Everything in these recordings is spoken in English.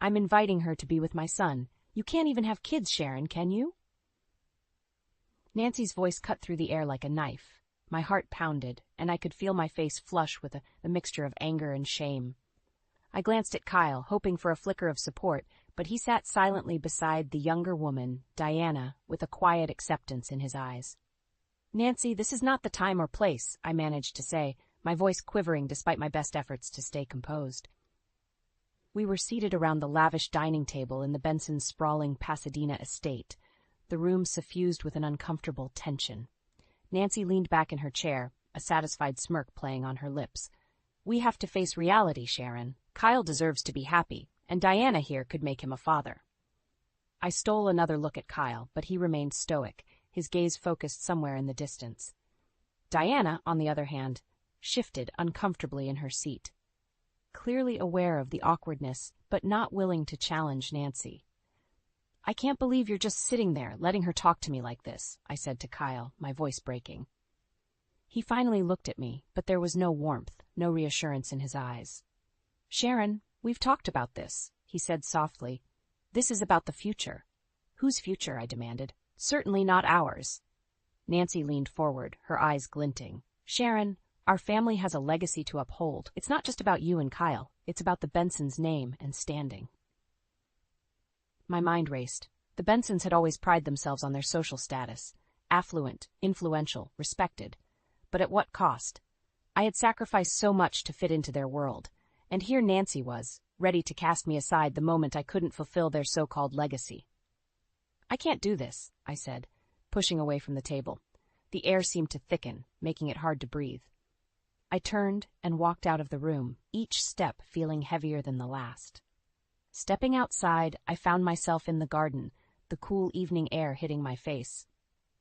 I'm inviting her to be with my son. You can't even have kids, Sharon, can you?" Nancy's voice cut through the air like a knife. My heart pounded, and I could feel my face flush with a mixture of anger and shame. I glanced at Kyle, hoping for a flicker of support, but he sat silently beside the younger woman, Diana, with a quiet acceptance in his eyes. "Nancy, this is not the time or place," I managed to say, my voice quivering despite my best efforts to stay composed. We were seated around the lavish dining table in the Bensons' sprawling Pasadena estate, the room suffused with an uncomfortable tension. Nancy leaned back in her chair, a satisfied smirk playing on her lips. "We have to face reality, Sharon. Kyle deserves to be happy, and Diana here could make him a father." I stole another look at Kyle, but he remained stoic, his gaze focused somewhere in the distance. Diana, on the other hand, shifted uncomfortably in her seat, clearly aware of the awkwardness, but not willing to challenge Nancy. "I can't believe you're just sitting there, letting her talk to me like this," I said to Kyle, my voice breaking. He finally looked at me, but there was no warmth, no reassurance in his eyes. "Sharon, we've talked about this," he said softly. "This is about the future." "Whose future?" I demanded. "Certainly not ours." Nancy leaned forward, her eyes glinting. "Sharon, our family has a legacy to uphold. It's not just about you and Kyle. It's about the Bensons' name and standing." My mind raced. The Bensons had always prided themselves on their social status. Affluent, influential, respected. But at what cost? I had sacrificed so much to fit into their world. And here Nancy was, ready to cast me aside the moment I couldn't fulfill their so-called legacy. "I can't do this," I said, pushing away from the table. The air seemed to thicken, making it hard to breathe. I turned and walked out of the room, each step feeling heavier than the last. Stepping outside, I found myself in the garden, the cool evening air hitting my face.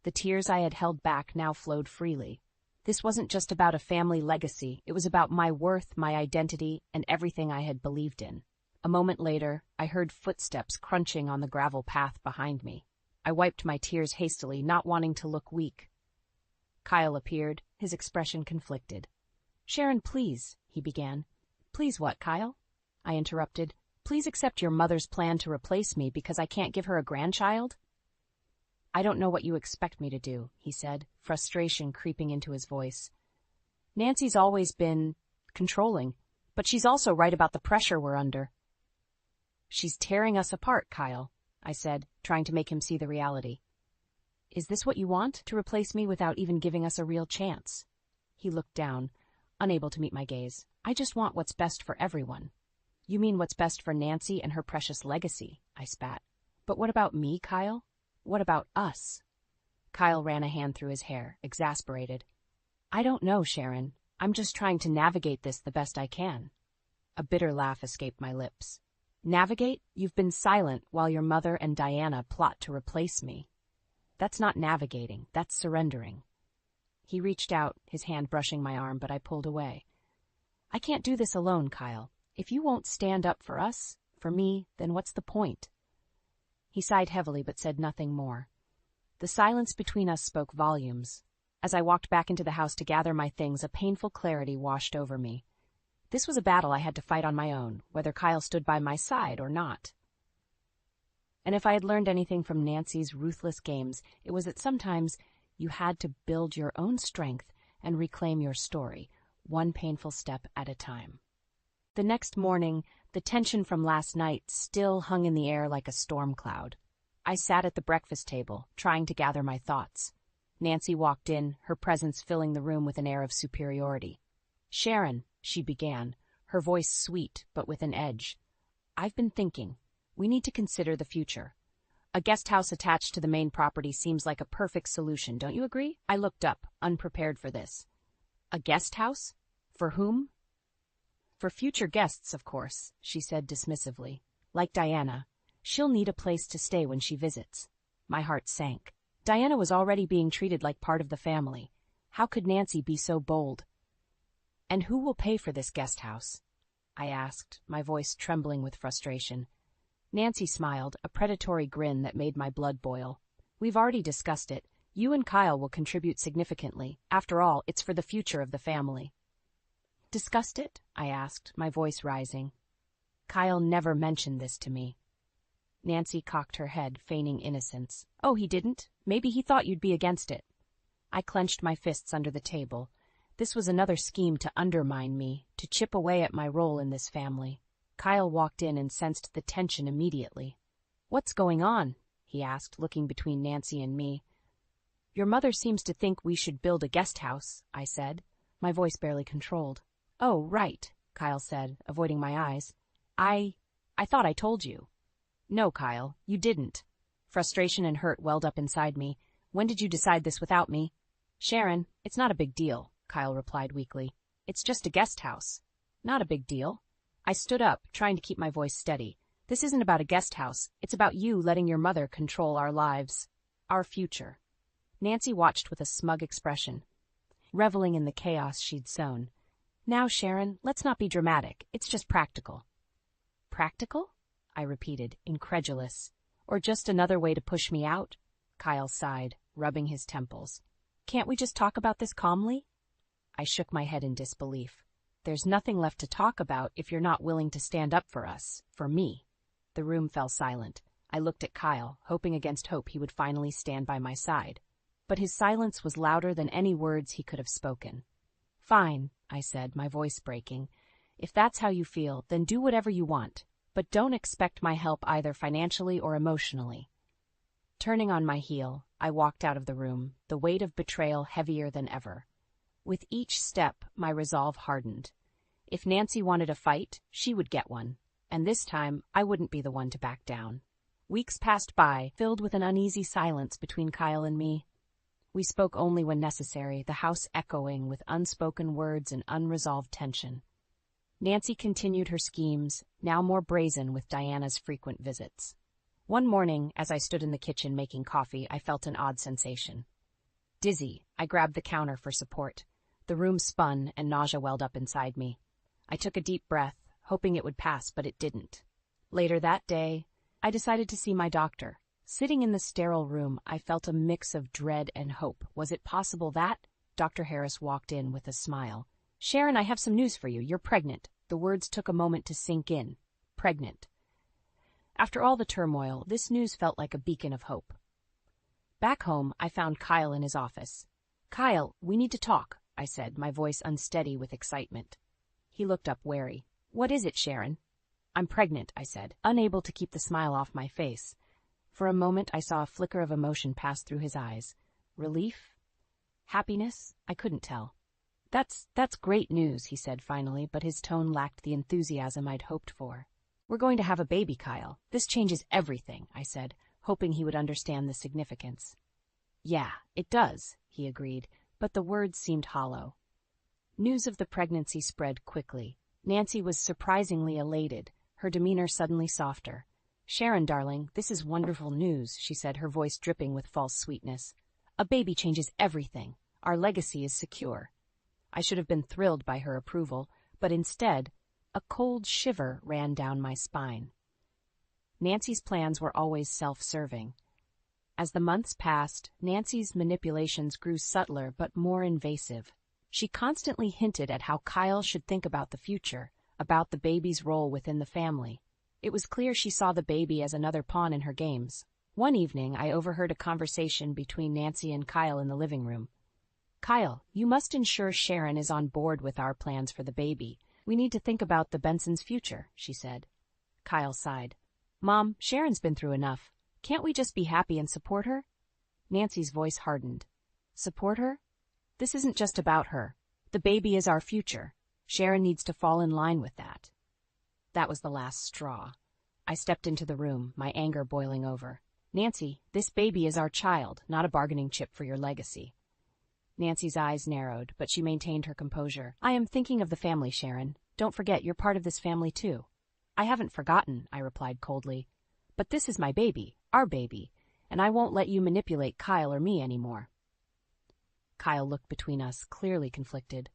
The tears I had held back now flowed freely. This wasn't just about a family legacy, it was about my worth, my identity, and everything I had believed in. A moment later, I heard footsteps crunching on the gravel path behind me. I wiped my tears hastily, not wanting to look weak. Kyle appeared, his expression conflicted. "Sharon, please," he began. "Please what, Kyle?" I interrupted. "Please accept your mother's plan to replace me because I can't give her a grandchild?" "I don't know what you expect me to do," he said, frustration creeping into his voice. "Nancy's always been controlling, but she's also right about the pressure we're under." "She's tearing us apart, Kyle," I said, trying to make him see the reality. "Is this what you want, to replace me without even giving us a real chance?" He looked down, unable to meet my gaze. "I just want what's best for everyone." "You mean what's best for Nancy and her precious legacy," I spat. "But what about me, Kyle? What about us?" Kyle ran a hand through his hair, exasperated. "I don't know, Sharon. I'm just trying to navigate this the best I can." A bitter laugh escaped my lips. "Navigate? You've been silent while your mother and Diana plot to replace me. That's not navigating, that's surrendering." He reached out, his hand brushing my arm, but I pulled away. "I can't do this alone, Kyle. If you won't stand up for us, for me, then what's the point?" He sighed heavily but said nothing more. The silence between us spoke volumes. As I walked back into the house to gather my things, a painful clarity washed over me. This was a battle I had to fight on my own, whether Kyle stood by my side or not. And if I had learned anything from Nancy's ruthless games, it was that sometimes you had to build your own strength and reclaim your story, one painful step at a time. The next morning, the tension from last night still hung in the air like a storm cloud. I sat at the breakfast table, trying to gather my thoughts. Nancy walked in, her presence filling the room with an air of superiority. "Sharon," she began, her voice sweet but with an edge. "I've been thinking. We need to consider the future. A guest house attached to the main property seems like a perfect solution, don't you agree?" I looked up, unprepared for this. "A guest house? For whom?" "For future guests, of course," she said dismissively. "Like Diana. She'll need a place to stay when she visits." My heart sank. Diana was already being treated like part of the family. How could Nancy be so bold? "And who will pay for this guest house?" I asked, my voice trembling with frustration. Nancy smiled, a predatory grin that made my blood boil. "We've already discussed it. You and Kyle will contribute significantly. After all, it's for the future of the family." "Discussed it?" I asked, my voice rising. Kyle never mentioned this to me. Nancy cocked her head, feigning innocence. Oh, he didn't? Maybe he thought you'd be against it. I clenched my fists under the table. This was another scheme to undermine me, to chip away at my role in this family. Kyle walked in and sensed the tension immediately. What's going on? He asked, looking between Nancy and me. Your mother seems to think we should build a guest house, I said, my voice barely controlled. Oh, right, Kyle said, avoiding my eyes. I thought I told you. No, Kyle, you didn't. Frustration and hurt welled up inside me. When did you decide this without me? Sharon, it's not a big deal, Kyle replied weakly. It's just a guest house. Not a big deal. I stood up, trying to keep my voice steady. This isn't about a guest house. It's about you letting your mother control our lives, our future. Nancy watched with a smug expression, reveling in the chaos she'd sown. Now, Sharon, let's not be dramatic. It's just practical. Practical? I repeated, incredulous. Or just another way to push me out? Kyle sighed, rubbing his temples. Can't we just talk about this calmly? I shook my head in disbelief. There's nothing left to talk about if you're not willing to stand up for us, for me. The room fell silent. I looked at Kyle, hoping against hope he would finally stand by my side. But his silence was louder than any words he could have spoken. Fine, I said, my voice breaking. If that's how you feel, then do whatever you want. But don't expect my help either financially or emotionally. Turning on my heel, I walked out of the room, the weight of betrayal heavier than ever. With each step, my resolve hardened. If Nancy wanted a fight, she would get one. And this time, I wouldn't be the one to back down. Weeks passed by, filled with an uneasy silence between Kyle and me. We spoke only when necessary, the house echoing with unspoken words and unresolved tension. Nancy continued her schemes, now more brazen with Diana's frequent visits. One morning, as I stood in the kitchen making coffee, I felt an odd sensation. Dizzy, I grabbed the counter for support. The room spun and nausea welled up inside me. I took a deep breath, hoping it would pass, but it didn't. Later that day, I decided to see my doctor. Sitting in the sterile room, I felt a mix of dread and hope. Was it possible that? Dr. Harris walked in with a smile. Sharon, I have some news for you. You're pregnant. The words took a moment to sink in. Pregnant. After all the turmoil, this news felt like a beacon of hope. Back home, I found Kyle in his office. Kyle, we need to talk, I said, my voice unsteady with excitement. He looked up wary. What is it, Sharon? I'm pregnant, I said, unable to keep the smile off my face. For a moment, I saw a flicker of emotion pass through his eyes. Relief? Happiness? I couldn't tell. That's great news, he said finally, but his tone lacked the enthusiasm I'd hoped for. We're going to have a baby, Kyle. This changes everything, I said, hoping he would understand the significance. Yeah, it does, he agreed, but the words seemed hollow. News of the pregnancy spread quickly. Nancy was surprisingly elated, her demeanor suddenly softer. Sharon, darling, this is wonderful news, she said, her voice dripping with false sweetness. A baby changes everything. Our legacy is secure. I should have been thrilled by her approval, but instead, a cold shiver ran down my spine. Nancy's plans were always self-serving. As the months passed, Nancy's manipulations grew subtler but more invasive. She constantly hinted at how Kyle should think about the future, about the baby's role within the family. It was clear she saw the baby as another pawn in her games. One evening, I overheard a conversation between Nancy and Kyle in the living room. Kyle, you must ensure Sharon is on board with our plans for the baby. We need to think about the Bensons' future, she said. Kyle sighed. Mom, Sharon's been through enough. Can't we just be happy and support her? Nancy's voice hardened. Support her? This isn't just about her. The baby is our future. Sharon needs to fall in line with that. That was the last straw. I stepped into the room, my anger boiling over. Nancy, this baby is our child, not a bargaining chip for your legacy. Nancy's eyes narrowed, but she maintained her composure. I am thinking of the family, Sharon. Don't forget, you're part of this family too. I haven't forgotten, I replied coldly. But this is my baby, our baby, and I won't let you manipulate Kyle or me anymore. Kyle looked between us, clearly conflicted.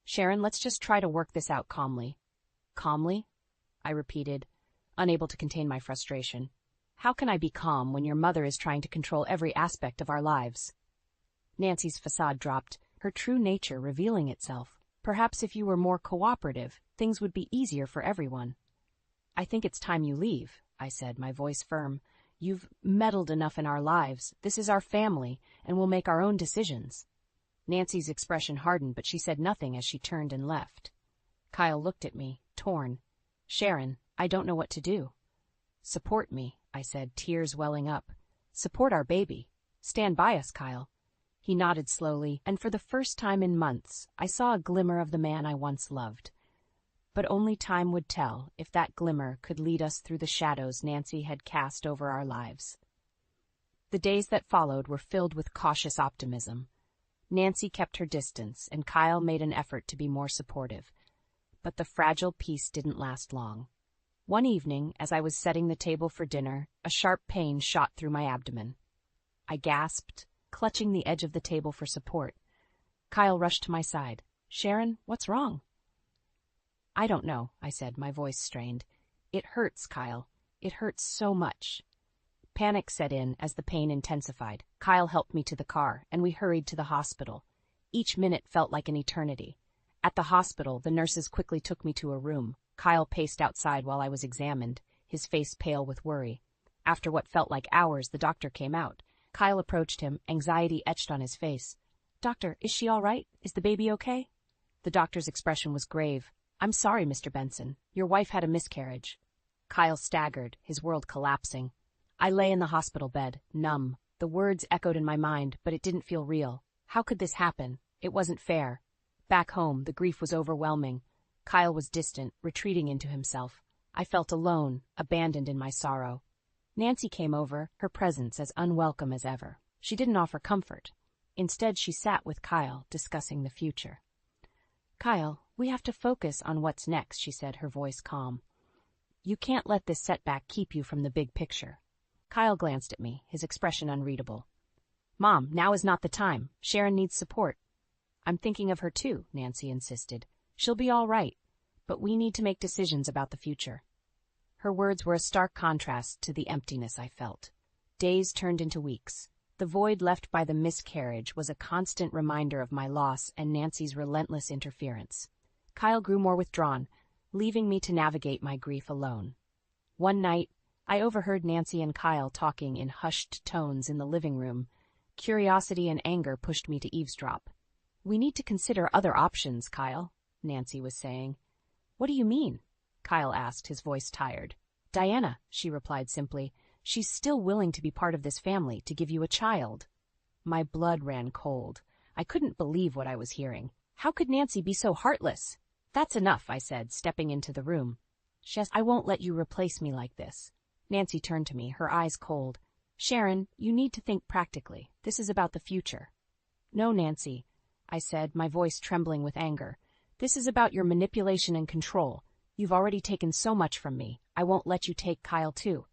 Sharon, let's just try to work this out calmly. Calmly? I repeated, unable to contain my frustration. How can I be calm when your mother is trying to control every aspect of our lives? Nancy's facade dropped, her true nature revealing itself. Perhaps if you were more cooperative, things would be easier for everyone. I think it's time you leave, I said, my voice firm. You've meddled enough in our lives. This is our family, and we'll make our own decisions. Nancy's expression hardened, but she said nothing as she turned and left. Kyle looked at me, torn. Sharon, I don't know what to do. Support me, I said, tears welling up. Support our baby. Stand by us, Kyle. He nodded slowly, and for the first time in months, I saw a glimmer of the man I once loved. But only time would tell if that glimmer could lead us through the shadows Nancy had cast over our lives. The days that followed were filled with cautious optimism. Nancy kept her distance, and Kyle made an effort to be more supportive. But the fragile peace didn't last long. One evening, as I was setting the table for dinner, a sharp pain shot through my abdomen. I gasped, clutching the edge of the table for support. Kyle rushed to my side. Sharon, what's wrong? I don't know, I said, my voice strained. It hurts, Kyle. It hurts so much. Panic set in as the pain intensified. Kyle helped me to the car, and we hurried to the hospital. Each minute felt like an eternity. At the hospital, the nurses quickly took me to a room. Kyle paced outside while I was examined, his face pale with worry. After what felt like hours, the doctor came out. Kyle approached him, anxiety etched on his face. Doctor, is she all right? Is the baby okay? The doctor's expression was grave. I'm sorry, Mr. Benson. Your wife had a miscarriage. Kyle staggered, his world collapsing. I lay in the hospital bed, numb. The words echoed in my mind, but it didn't feel real. How could this happen? It wasn't fair. Back home, the grief was overwhelming. Kyle was distant, retreating into himself. I felt alone, abandoned in my sorrow. Nancy came over, her presence as unwelcome as ever. She didn't offer comfort. Instead, she sat with Kyle, discussing the future. Kyle, we have to focus on what's next, she said, her voice calm. You can't let this setback keep you from the big picture. Kyle glanced at me, his expression unreadable. Mom, now is not the time. Sharon needs support. I'm thinking of her too, Nancy insisted. She'll be all right, but we need to make decisions about the future. Her words were a stark contrast to the emptiness I felt. Days turned into weeks. The void left by the miscarriage was a constant reminder of my loss and Nancy's relentless interference. Kyle grew more withdrawn, leaving me to navigate my grief alone. One night, I overheard Nancy and Kyle talking in hushed tones in the living room. Curiosity and anger pushed me to eavesdrop. We need to consider other options, Kyle, Nancy was saying. What do you mean? Kyle asked, his voice tired. Diana, she replied simply. She's still willing to be part of this family, to give you a child. My blood ran cold. I couldn't believe what I was hearing. How could Nancy be so heartless? That's enough, I said, stepping into the room. I won't let you replace me like this. Nancy turned to me, her eyes cold. Sharon, you need to think practically. This is about the future. No, Nancy, I said, my voice trembling with anger. This is about your manipulation and control. You've already taken so much from me. I won't let you take Kyle too.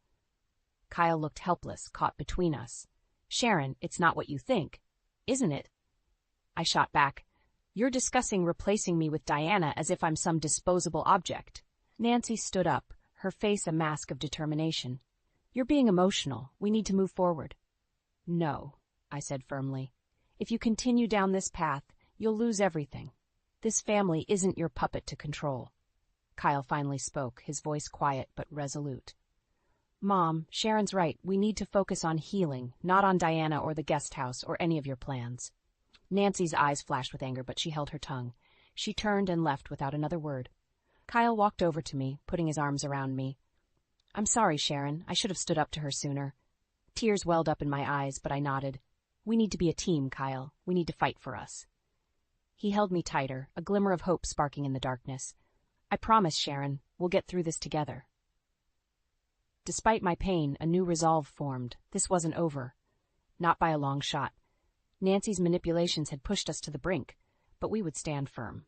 Kyle looked helpless, caught between us. Sharon, it's not what you think, isn't it? I shot back. You're discussing replacing me with Diana as if I'm some disposable object. Nancy stood up, her face a mask of determination. You're being emotional. We need to move forward. No, I said firmly. If you continue down this path, you'll lose everything. This family isn't your puppet to control. Kyle finally spoke, his voice quiet but resolute. Mom, Sharon's right. We need to focus on healing, not on Diana or the guest house or any of your plans. Nancy's eyes flashed with anger, but she held her tongue. She turned and left without another word. Kyle walked over to me, putting his arms around me. I'm sorry, Sharon. I should have stood up to her sooner. Tears welled up in my eyes, but I nodded. We need to be a team, Kyle. We need to fight for us. He held me tighter, a glimmer of hope sparking in the darkness. I promise, Sharon, we'll get through this together. Despite my pain, a new resolve formed. This wasn't over. Not by a long shot. Nancy's manipulations had pushed us to the brink, but we would stand firm.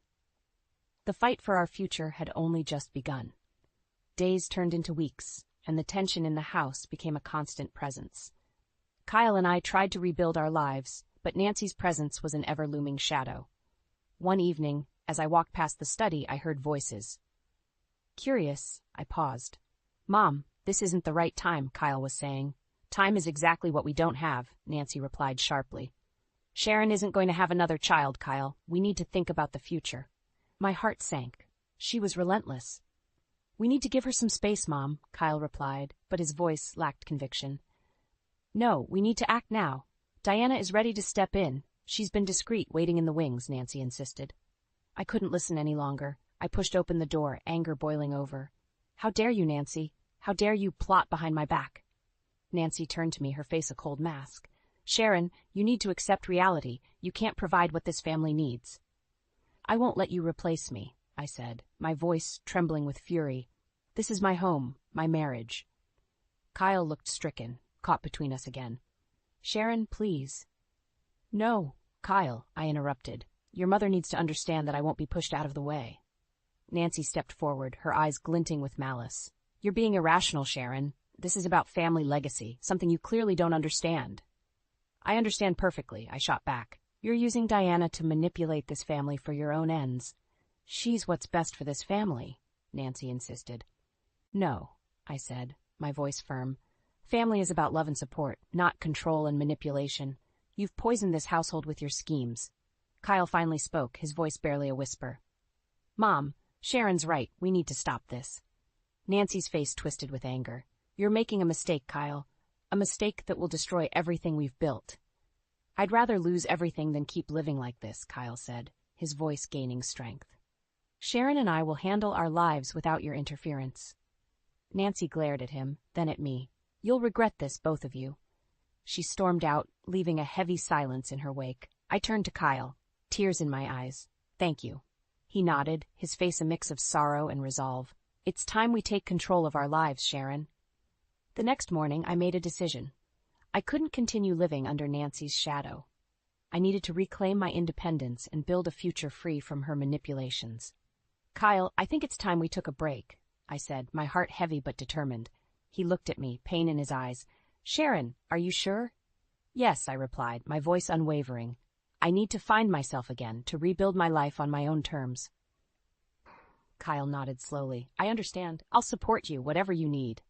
The fight for our future had only just begun. Days turned into weeks, and the tension in the house became a constant presence. Kyle and I tried to rebuild our lives, but Nancy's presence was an ever-looming shadow. One evening, as I walked past the study, I heard voices. Curious, I paused. Mom, this isn't the right time, Kyle was saying. Time is exactly what we don't have, Nancy replied sharply. Sharon isn't going to have another child, Kyle. We need to think about the future. My heart sank. She was relentless. We need to give her some space, Mom, Kyle replied, but his voice lacked conviction. No, we need to act now. Diana is ready to step in. She's been discreet, waiting in the wings, Nancy insisted. I couldn't listen any longer. I pushed open the door, anger boiling over. How dare you, Nancy? How dare you plot behind my back? Nancy turned to me, her face a cold mask. Sharon, you need to accept reality. You can't provide what this family needs. I won't let you replace me, I said, my voice trembling with fury. This is my home, my marriage. Kyle looked stricken, caught between us again. Sharon, please. No, Kyle, I interrupted. Your mother needs to understand that I won't be pushed out of the way. Nancy stepped forward, her eyes glinting with malice. You're being irrational, Sharon. This is about family legacy, something you clearly don't understand. I understand perfectly, I shot back. You're using Diana to manipulate this family for your own ends. She's what's best for this family, Nancy insisted. No, I said, my voice firm. Family is about love and support, not control and manipulation. You've poisoned this household with your schemes. Kyle finally spoke, his voice barely a whisper. Mom, Sharon's right. We need to stop this. Nancy's face twisted with anger. You're making a mistake, Kyle. A mistake that will destroy everything we've built. I'd rather lose everything than keep living like this, Kyle said, his voice gaining strength. Sharon and I will handle our lives without your interference. Nancy glared at him, then at me. You'll regret this, both of you. She stormed out, leaving a heavy silence in her wake. I turned to Kyle, tears in my eyes. Thank you. He nodded, his face a mix of sorrow and resolve. It's time we take control of our lives, Sharon. The next morning, I made a decision. I couldn't continue living under Nancy's shadow. I needed to reclaim my independence and build a future free from her manipulations. Kyle, I think it's time we took a break, I said, my heart heavy but determined. He looked at me, pain in his eyes. Sharon, are you sure? Yes, I replied, my voice unwavering. I need to find myself again, to rebuild my life on my own terms. Kyle nodded slowly. I understand. I'll support you, whatever you need.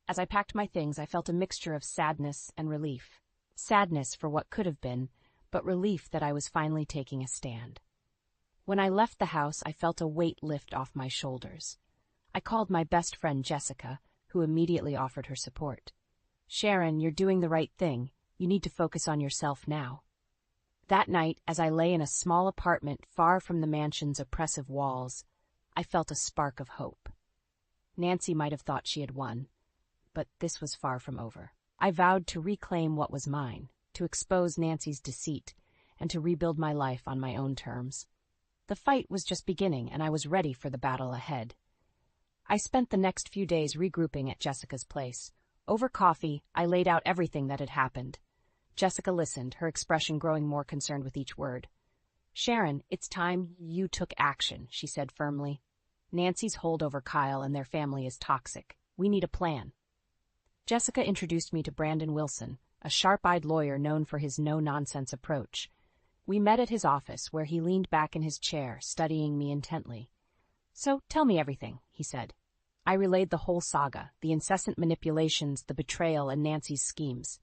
As I packed my things, I felt a mixture of sadness and relief. Sadness for what could have been, but relief that I was finally taking a stand. When I left the house, I felt a weight lift off my shoulders. I called my best friend Jessica, who immediately offered her support. Sharon, you're doing the right thing. You need to focus on yourself now. That night, as I lay in a small apartment far from the mansion's oppressive walls, I felt a spark of hope. Nancy might have thought she had won, but this was far from over. I vowed to reclaim what was mine, to expose Nancy's deceit, and to rebuild my life on my own terms. The fight was just beginning, and I was ready for the battle ahead. I spent the next few days regrouping at Jessica's place. Over coffee, I laid out everything that had happened. Jessica listened, her expression growing more concerned with each word. Sharon, it's time you took action, she said firmly. Nancy's hold over Kyle and their family is toxic. We need a plan. Jessica introduced me to Brandon Wilson, a sharp-eyed lawyer known for his no-nonsense approach. We met at his office, where he leaned back in his chair, studying me intently. So, tell me everything, he said. I relayed the whole saga, the incessant manipulations, the betrayal, and Nancy's schemes.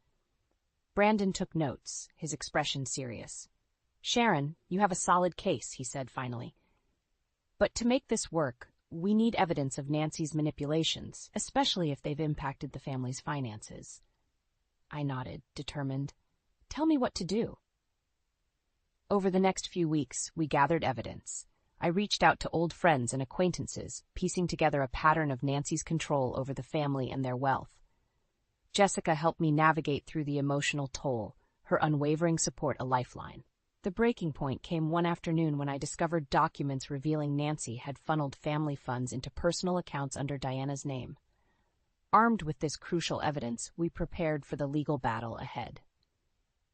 Brandon took notes, his expression serious. Sharon, you have a solid case, he said finally. But to make this work, we need evidence of Nancy's manipulations, especially if they've impacted the family's finances. I nodded, determined. Tell me what to do. Over the next few weeks, we gathered evidence. I reached out to old friends and acquaintances, piecing together a pattern of Nancy's control over the family and their wealth. Jessica helped me navigate through the emotional toll, her unwavering support a lifeline. The breaking point came one afternoon when I discovered documents revealing Nancy had funneled family funds into personal accounts under Diana's name. Armed with this crucial evidence, we prepared for the legal battle ahead.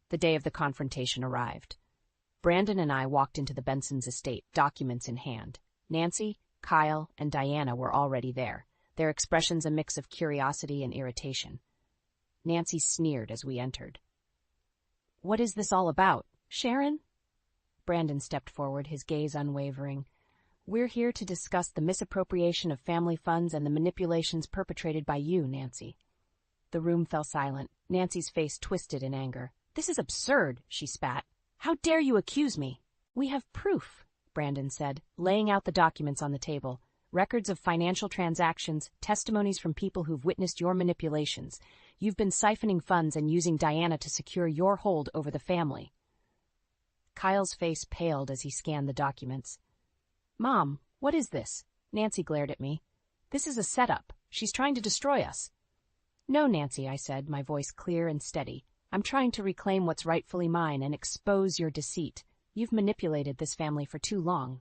The day of the confrontation arrived. Brandon and I walked into the Bensons' estate, documents in hand. Nancy, Kyle, and Diana were already there, their expressions a mix of curiosity and irritation. Nancy sneered as we entered. What is this all about, Sharon? Brandon stepped forward, his gaze unwavering. We're here to discuss the misappropriation of family funds and the manipulations perpetrated by you, Nancy. The room fell silent. Nancy's face twisted in anger. This is absurd, she spat. How dare you accuse me? We have proof, Brandon said, laying out the documents on the table. records of financial transactions, testimonies from people who've witnessed your manipulations. You've been siphoning funds and using Diana to secure your hold over the family. Kyle's face paled as he scanned the documents. Mom, what is this? Nancy glared at me. This is a setup. She's trying to destroy us. No, Nancy, I said, my voice clear and steady. I'm trying to reclaim what's rightfully mine and expose your deceit. You've manipulated this family for too long.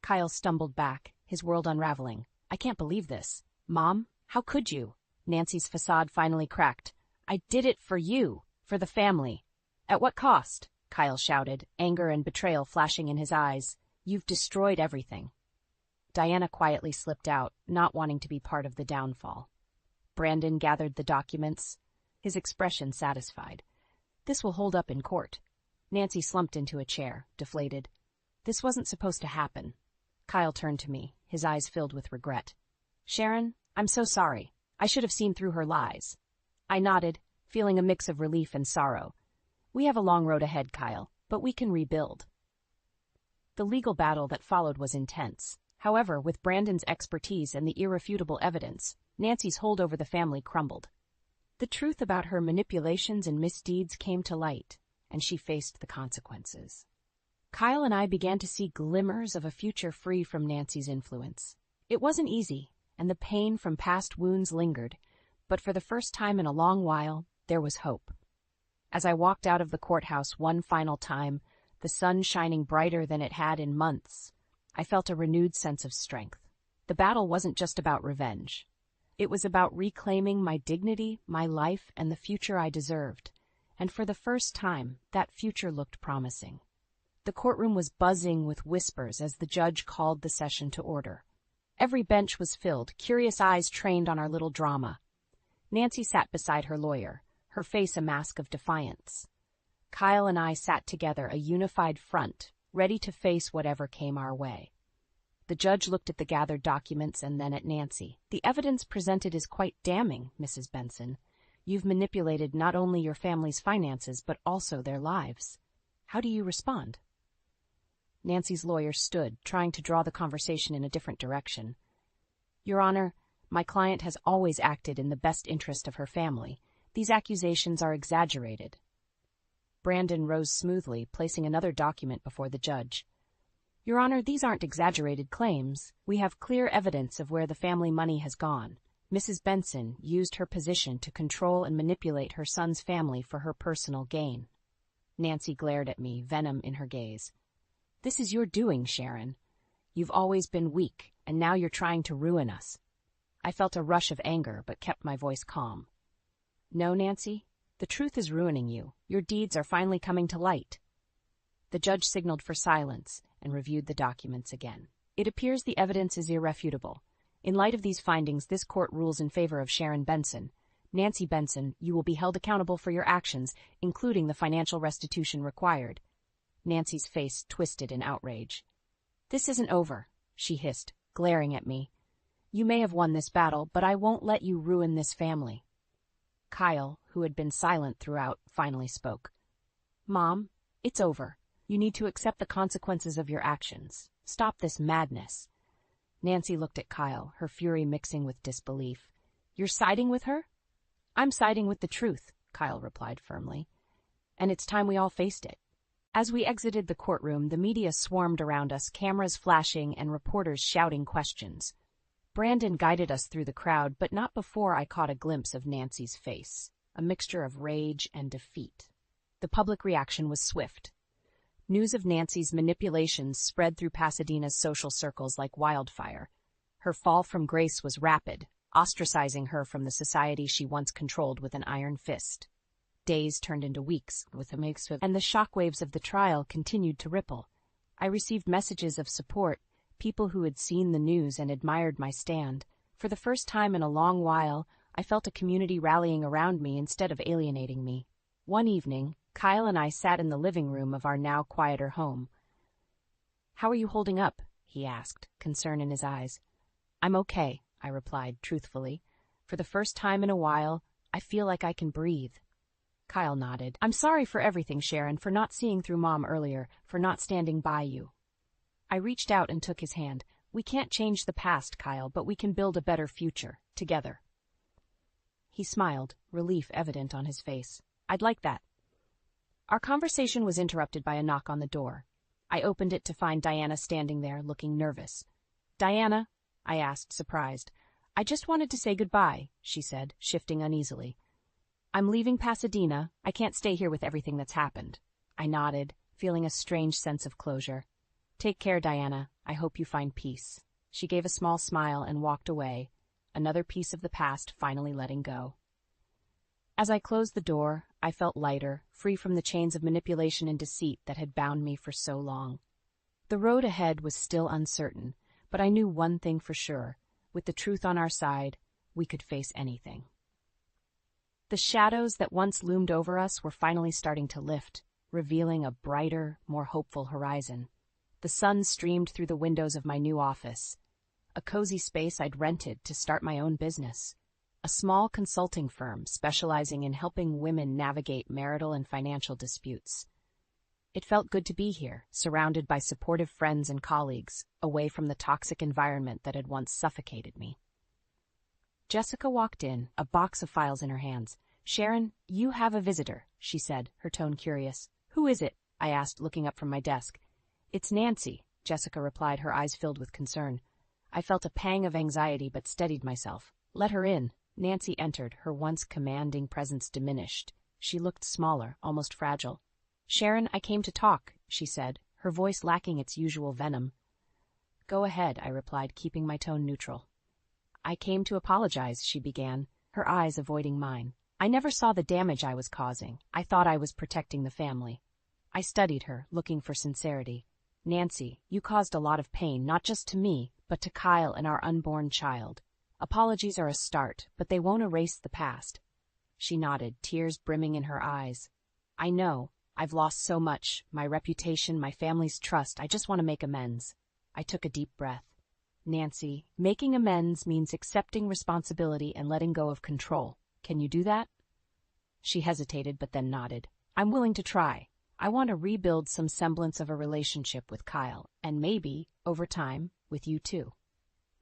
Kyle stumbled back, his world unraveling. I can't believe this. Mom, how could you? Nancy's facade finally cracked. I did it for you, for the family. At what cost? Kyle shouted, anger and betrayal flashing in his eyes. You've destroyed everything. Diana quietly slipped out, not wanting to be part of the downfall. Brandon gathered the documents, his expression satisfied. This will hold up in court. Nancy slumped into a chair, deflated. This wasn't supposed to happen. Kyle turned to me, his eyes filled with regret. Sharon, I'm so sorry. I should have seen through her lies. I nodded, feeling a mix of relief and sorrow. We have a long road ahead, Kyle, but we can rebuild. The legal battle that followed was intense. However, with Brandon's expertise and the irrefutable evidence, Nancy's hold over the family crumbled. The truth about her manipulations and misdeeds came to light, and she faced the consequences. Kyle and I began to see glimmers of a future free from Nancy's influence. It wasn't easy, and the pain from past wounds lingered, but for the first time in a long while, there was hope. As I walked out of the courthouse one final time, the sun shining brighter than it had in months, I felt a renewed sense of strength. The battle wasn't just about revenge. It was about reclaiming my dignity, my life, and the future I deserved. And for the first time, that future looked promising. The courtroom was buzzing with whispers as the judge called the session to order. Every bench was filled, curious eyes trained on our little drama. Nancy sat beside her lawyer, her face a mask of defiance. Kyle and I sat together, a unified front, ready to face whatever came our way. The judge looked at the gathered documents and then at Nancy. The evidence presented is quite damning, Mrs. Benson. You've manipulated not only your family's finances, but also their lives. How do you respond? Nancy's lawyer stood, trying to draw the conversation in a different direction. Your Honor, my client has always acted in the best interest of her family. These accusations are exaggerated. Brandon rose smoothly, placing another document before the judge. Your Honor, these aren't exaggerated claims. We have clear evidence of where the family money has gone. Mrs. Benson used her position to control and manipulate her son's family for her personal gain. Nancy glared at me, venom in her gaze. This is your doing, Sharon. You've always been weak, and now you're trying to ruin us. I felt a rush of anger, but kept my voice calm. No, Nancy, the truth is ruining you. Your deeds are finally coming to light. The judge signaled for silence and reviewed the documents again. It appears the evidence is irrefutable. In light of these findings, this court rules in favor of Sharon Benson. Nancy Benson, you will be held accountable for your actions, including the financial restitution required. Nancy's face twisted in outrage. This isn't over, she hissed, glaring at me. You may have won this battle, but I won't let you ruin this family. Kyle, who had been silent throughout, finally spoke. Mom, it's over. You need to accept the consequences of your actions. Stop this madness. Nancy looked at Kyle, her fury mixing with disbelief. You're siding with her? I'm siding with the truth, Kyle replied firmly. And it's time we all faced it. As we exited the courtroom, the media swarmed around us, cameras flashing and reporters shouting questions. Brandon guided us through the crowd, but not before I caught a glimpse of Nancy's face, a mixture of rage and defeat. The public reaction was swift. News of Nancy's manipulations spread through Pasadena's social circles like wildfire. Her fall from grace was rapid, ostracizing her from the society she once controlled with an iron fist. Days turned into weeks, and the shockwaves of the trial continued to ripple. I received messages of support, people who had seen the news and admired my stand. For the first time in a long while, I felt a community rallying around me instead of alienating me. One evening, Kyle and I sat in the living room of our now quieter home. How are you holding up? He asked, concern in his eyes. I'm okay, I replied truthfully. For the first time in a while, I feel like I can breathe. Kyle nodded. I'm sorry for everything, Sharon, for not seeing through Mom earlier, for not standing by you. I reached out and took his hand. We can't change the past, Kyle, but we can build a better future, together. He smiled, relief evident on his face. I'd like that. Our conversation was interrupted by a knock on the door. I opened it to find Diana standing there, looking nervous. Diana? I asked, surprised. I just wanted to say goodbye, she said, shifting uneasily. I'm leaving Pasadena. I can't stay here with everything that's happened. I nodded, feeling a strange sense of closure. Take care, Diana. I hope you find peace. She gave a small smile and walked away, another piece of the past finally letting go. As I closed the door, I felt lighter, free from the chains of manipulation and deceit that had bound me for so long. The road ahead was still uncertain, but I knew one thing for sure. With the truth on our side, we could face anything. The shadows that once loomed over us were finally starting to lift, revealing a brighter, more hopeful horizon. The sun streamed through the windows of my new office, a cozy space I'd rented to start my own business, a small consulting firm specializing in helping women navigate marital and financial disputes. It felt good to be here, surrounded by supportive friends and colleagues, away from the toxic environment that had once suffocated me. Jessica walked in, a box of files in her hands. Sharon, you have a visitor, she said, her tone curious. Who is it? I asked, looking up from my desk. It's Nancy, Jessica replied, her eyes filled with concern. I felt a pang of anxiety but steadied myself. Let her in. Nancy entered, her once commanding presence diminished. She looked smaller, almost fragile. Sharon, I came to talk, she said, her voice lacking its usual venom. Go ahead, I replied, keeping my tone neutral. I came to apologize, she began, her eyes avoiding mine. I never saw the damage I was causing. I thought I was protecting the family. I studied her, looking for sincerity. Nancy, you caused a lot of pain, not just to me, but to Kyle and our unborn child. Apologies are a start, but they won't erase the past. She nodded, tears brimming in her eyes. I know. I've lost so much, my reputation, my family's trust. I just want to make amends. I took a deep breath. Nancy, making amends means accepting responsibility and letting go of control. Can you do that? She hesitated, but then nodded. I'm willing to try. I want to rebuild some semblance of a relationship with Kyle, and maybe, over time, with you too.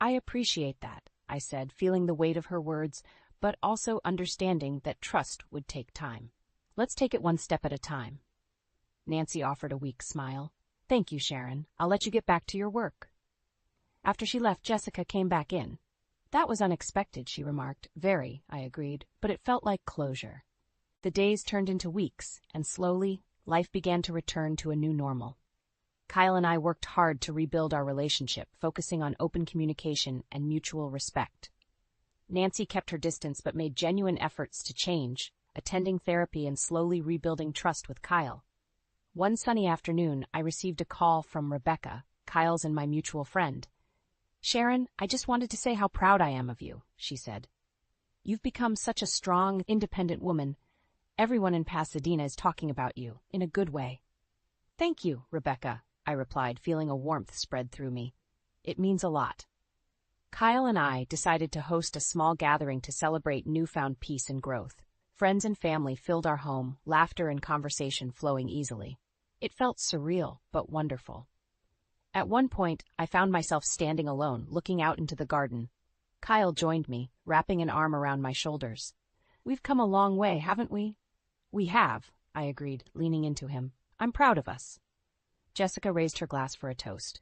I appreciate that, I said, feeling the weight of her words, but also understanding that trust would take time. Let's take it one step at a time. Nancy offered a weak smile. Thank you, Sharon. I'll let you get back to your work. After she left, Jessica came back in. That was unexpected, she remarked. Very, I agreed, but it felt like closure. The days turned into weeks, and slowly, life began to return to a new normal. Kyle and I worked hard to rebuild our relationship, focusing on open communication and mutual respect. Nancy kept her distance but made genuine efforts to change, attending therapy and slowly rebuilding trust with Kyle. One sunny afternoon, I received a call from Rebecca, Kyle's and my mutual friend. Sharon, I just wanted to say how proud I am of you, she said. You've become such a strong, independent woman. Everyone in Pasadena is talking about you, in a good way. Thank you, Rebecca, I replied, feeling a warmth spread through me. It means a lot. Kyle and I decided to host a small gathering to celebrate newfound peace and growth. Friends and family filled our home, laughter and conversation flowing easily. It felt surreal, but wonderful. At one point, I found myself standing alone, looking out into the garden. Kyle joined me, wrapping an arm around my shoulders. We've come a long way, haven't we? We have, I agreed, leaning into him. I'm proud of us. Jessica raised her glass for a toast.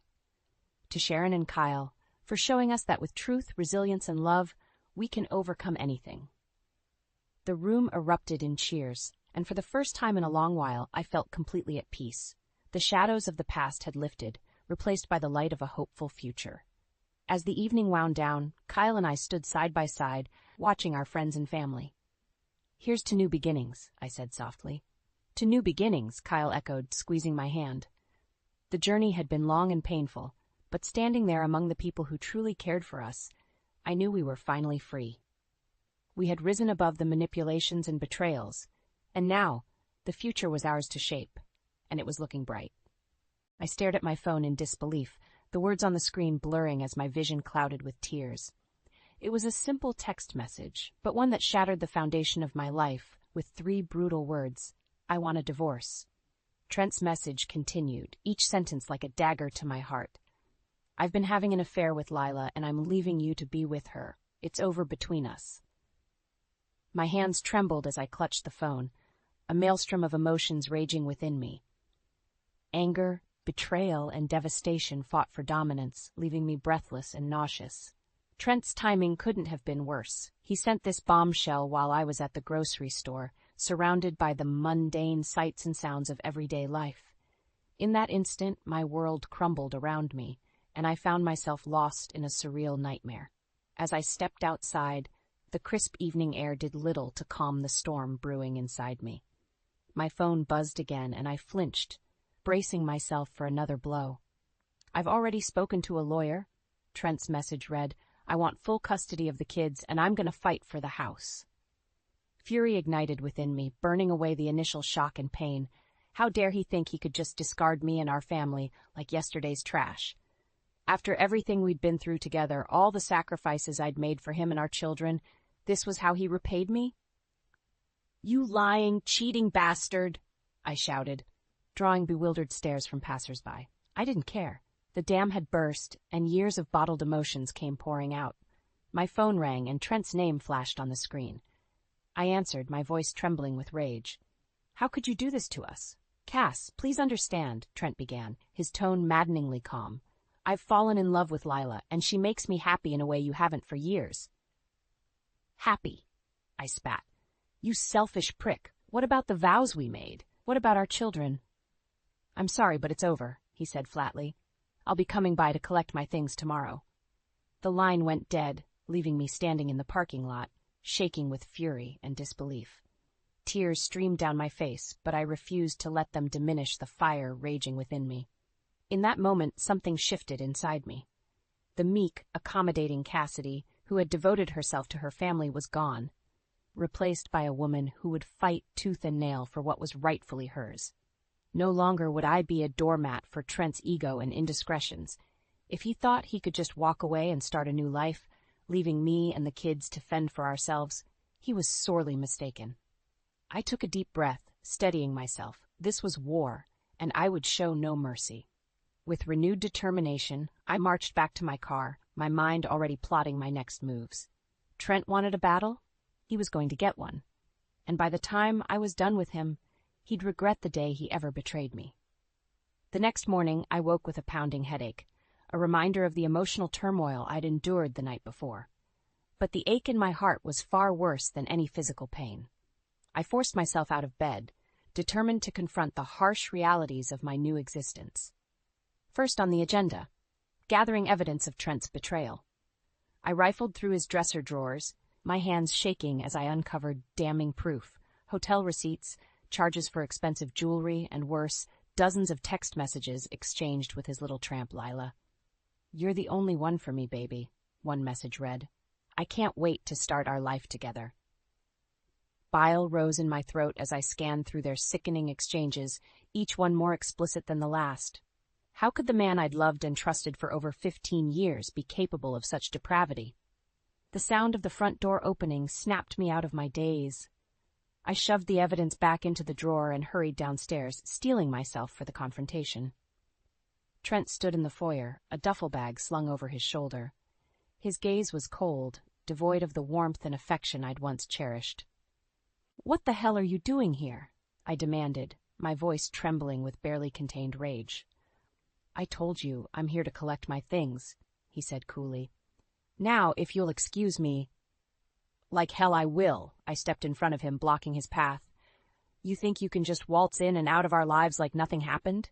To Sharon and Kyle, for showing us that with truth, resilience, and love, we can overcome anything. The room erupted in cheers, and for the first time in a long while, I felt completely at peace. The shadows of the past had lifted, replaced by the light of a hopeful future. As the evening wound down, Kyle and I stood side by side, watching our friends and family. Here's to new beginnings, I said softly. To new beginnings, Kyle echoed, squeezing my hand. The journey had been long and painful, but standing there among the people who truly cared for us, I knew we were finally free. We had risen above the manipulations and betrayals, and now the future was ours to shape, and it was looking bright. I stared at my phone in disbelief, the words on the screen blurring as my vision clouded with tears. It was a simple text message, but one that shattered the foundation of my life with 3 brutal words. I want a divorce. Trent's message continued, each sentence like a dagger to my heart. I've been having an affair with Lila, and I'm leaving you to be with her. It's over between us. My hands trembled as I clutched the phone, a maelstrom of emotions raging within me. Anger, betrayal, and devastation fought for dominance, leaving me breathless and nauseous. Trent's timing couldn't have been worse. He sent this bombshell while I was at the grocery store, surrounded by the mundane sights and sounds of everyday life. In that instant, my world crumbled around me, and I found myself lost in a surreal nightmare. As I stepped outside, the crisp evening air did little to calm the storm brewing inside me. My phone buzzed again, and I flinched, bracing myself for another blow. "I've already spoken to a lawyer," Trent's message read. "I want full custody of the kids, and I'm going to fight for the house." Fury ignited within me, burning away the initial shock and pain. How dare he think he could just discard me and our family like yesterday's trash? After everything we'd been through together, all the sacrifices I'd made for him and our children, this was how he repaid me? "You lying, cheating bastard!" I shouted, drawing bewildered stares from passers-by. I didn't care. The dam had burst, and years of bottled emotions came pouring out. My phone rang, and Trent's name flashed on the screen. I answered, my voice trembling with rage. "How could you do this to us?" "Cass, please understand," Trent began, his tone maddeningly calm. "I've fallen in love with Lila, and she makes me happy in a way you haven't for years." "Happy?" I spat. "You selfish prick. What about the vows we made? What about our children?" "I'm sorry, but it's over," he said flatly. "I'll be coming by to collect my things tomorrow." The line went dead, leaving me standing in the parking lot, shaking with fury and disbelief. Tears streamed down my face, but I refused to let them diminish the fire raging within me. In that moment, something shifted inside me. The meek, accommodating Cassidy, who had devoted herself to her family, was gone, replaced by a woman who would fight tooth and nail for what was rightfully hers. No longer would I be a doormat for Trent's ego and indiscretions. If he thought he could just walk away and start a new life, leaving me and the kids to fend for ourselves, he was sorely mistaken. I took a deep breath, steadying myself. This was war, and I would show no mercy. With renewed determination, I marched back to my car, my mind already plotting my next moves. Trent wanted a battle? He was going to get one. And by the time I was done with him, he'd regret the day he ever betrayed me. The next morning, I woke with a pounding headache, a reminder of the emotional turmoil I'd endured the night before. But the ache in my heart was far worse than any physical pain. I forced myself out of bed, determined to confront the harsh realities of my new existence. First on the agenda, gathering evidence of Trent's betrayal. I rifled through his dresser drawers, my hands shaking as I uncovered damning proof, hotel receipts, charges for expensive jewelry, and worse, dozens of text messages exchanged with his little tramp Lila. "You're the only one for me, baby," one message read. "I can't wait to start our life together." Bile rose in my throat as I scanned through their sickening exchanges, each one more explicit than the last. How could the man I'd loved and trusted for over 15 years be capable of such depravity? The sound of the front door opening snapped me out of my daze. I shoved the evidence back into the drawer and hurried downstairs, steeling myself for the confrontation. Trent stood in the foyer, a duffel bag slung over his shoulder. His gaze was cold, devoid of the warmth and affection I'd once cherished. "What the hell are you doing here?" I demanded, my voice trembling with barely contained rage. "I told you I'm here to collect my things," he said coolly. "Now, if you'll excuse me—" "Like hell I will," I stepped in front of him, blocking his path. "You think you can just waltz in and out of our lives like nothing happened?"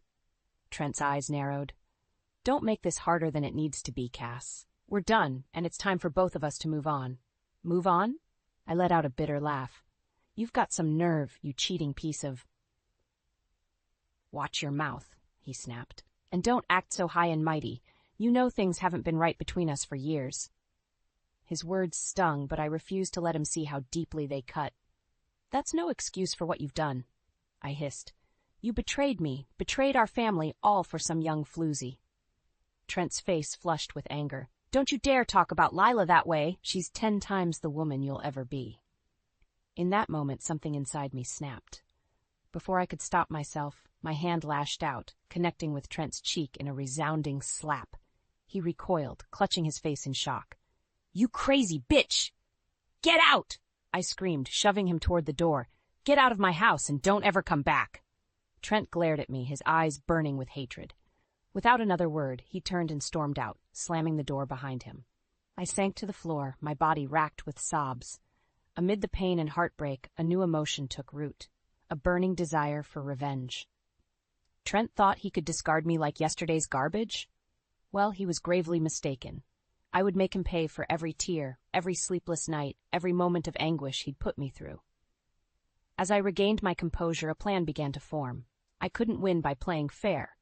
Trent's eyes narrowed. "Don't make this harder than it needs to be, Cass. We're done, and it's time for both of us to move on." "Move on?" I let out a bitter laugh. "You've got some nerve, you cheating piece of—" "Watch your mouth," he snapped. "And don't act so high and mighty. You know things haven't been right between us for years." His words stung, but I refused to let him see how deeply they cut. "That's no excuse for what you've done," I hissed. "You betrayed me, betrayed our family, all for some young floozy." Trent's face flushed with anger. "Don't you dare talk about Lila that way. She's 10 times the woman you'll ever be." In that moment, something inside me snapped. Before I could stop myself, my hand lashed out, connecting with Trent's cheek in a resounding slap. He recoiled, clutching his face in shock. "You crazy bitch! Get out!" I screamed, shoving him toward the door. "Get out of my house and don't ever come back." Trent glared at me, his eyes burning with hatred. Without another word, he turned and stormed out, slamming the door behind him. I sank to the floor, my body racked with sobs. Amid the pain and heartbreak, a new emotion took root, a burning desire for revenge. Trent thought he could discard me like yesterday's garbage? Well, he was gravely mistaken. I would make him pay for every tear, every sleepless night, every moment of anguish he'd put me through. As I regained my composure, a plan began to form. I couldn't win by playing fair.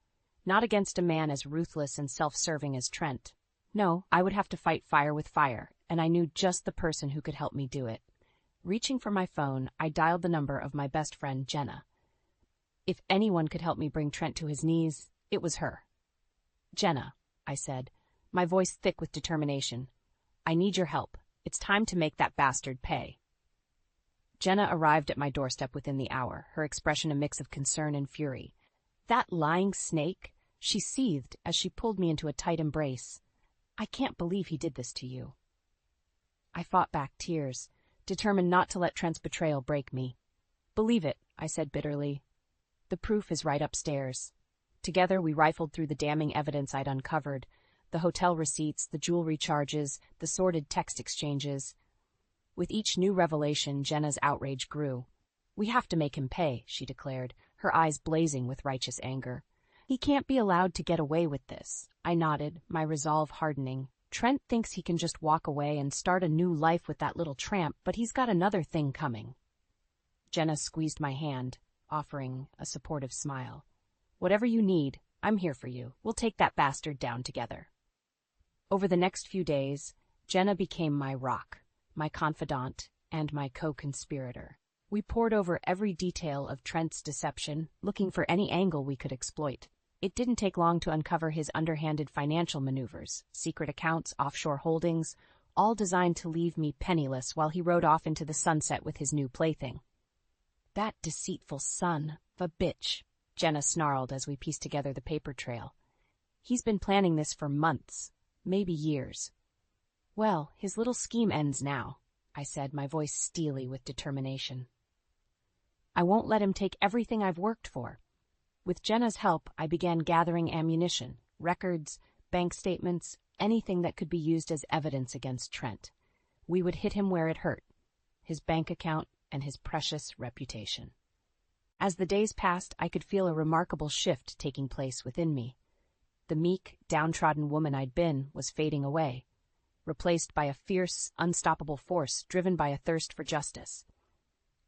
Not against a man as ruthless and self-serving as Trent. No, I would have to fight fire with fire, and I knew just the person who could help me do it. Reaching for my phone, I dialed the number of my best friend, Jenna. If anyone could help me bring Trent to his knees, it was her. "Jenna," I said, my voice thick with determination. "I need your help. It's time to make that bastard pay." Jenna arrived at my doorstep within the hour, her expression a mix of concern and fury. "That lying snake," she seethed as she pulled me into a tight embrace. "I can't believe he did this to you." I fought back tears, determined not to let Trent's betrayal break me. "Believe it," I said bitterly. "The proof is right upstairs." Together we rifled through the damning evidence I'd uncovered, the hotel receipts, the jewelry charges, the sordid text exchanges. With each new revelation, Jenna's outrage grew. "We have to make him pay," she declared, her eyes blazing with righteous anger. "He can't be allowed to get away with this." I nodded, my resolve hardening. "Trent thinks he can just walk away and start a new life with that little tramp, but he's got another thing coming." Jenna squeezed my hand, offering a supportive smile. "Whatever you need, I'm here for you. We'll take that bastard down together." Over the next few days, Jenna became my rock, my confidant, and my co-conspirator. We pored over every detail of Trent's deception, looking for any angle we could exploit. It didn't take long to uncover his underhanded financial maneuvers, secret accounts, offshore holdings, all designed to leave me penniless while he rode off into the sunset with his new plaything. "That deceitful son of a bitch," Jenna snarled as we pieced together the paper trail. "He's been planning this for months, maybe years." "Well, his little scheme ends now," I said, my voice steely with determination. "I won't let him take everything I've worked for." With Jenna's help, I began gathering ammunition, records, bank statements, anything that could be used as evidence against Trent. We would hit him where it hurt, his bank account and his precious reputation. As the days passed, I could feel a remarkable shift taking place within me. The meek, downtrodden woman I'd been was fading away, replaced by a fierce, unstoppable force driven by a thirst for justice.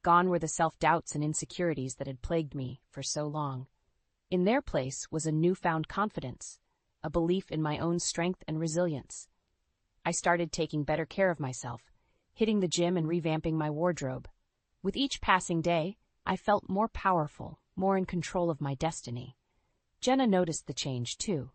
Gone were the self-doubts and insecurities that had plagued me for so long. In their place was a newfound confidence, a belief in my own strength and resilience. I started taking better care of myself, hitting the gym and revamping my wardrobe. With each passing day, I felt more powerful, more in control of my destiny. Jenna noticed the change, too.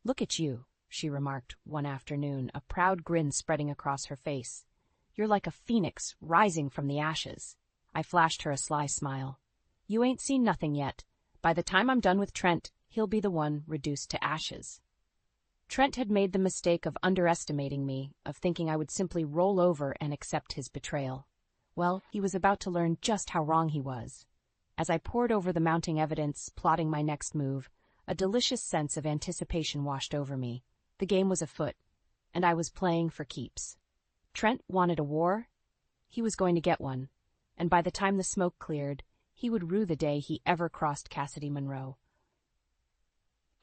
"Look at you," she remarked one afternoon, a proud grin spreading across her face. "You're like a phoenix rising from the ashes." I flashed her a sly smile. "You ain't seen nothing yet. By the time I'm done with Trent, he'll be the one reduced to ashes." Trent had made the mistake of underestimating me, of thinking I would simply roll over and accept his betrayal. Well, he was about to learn just how wrong he was. As I pored over the mounting evidence, plotting my next move, a delicious sense of anticipation washed over me. The game was afoot, and I was playing for keeps. Trent wanted a war. He was going to get one, and by the time the smoke cleared, he would rue the day he ever crossed Cassidy Monroe.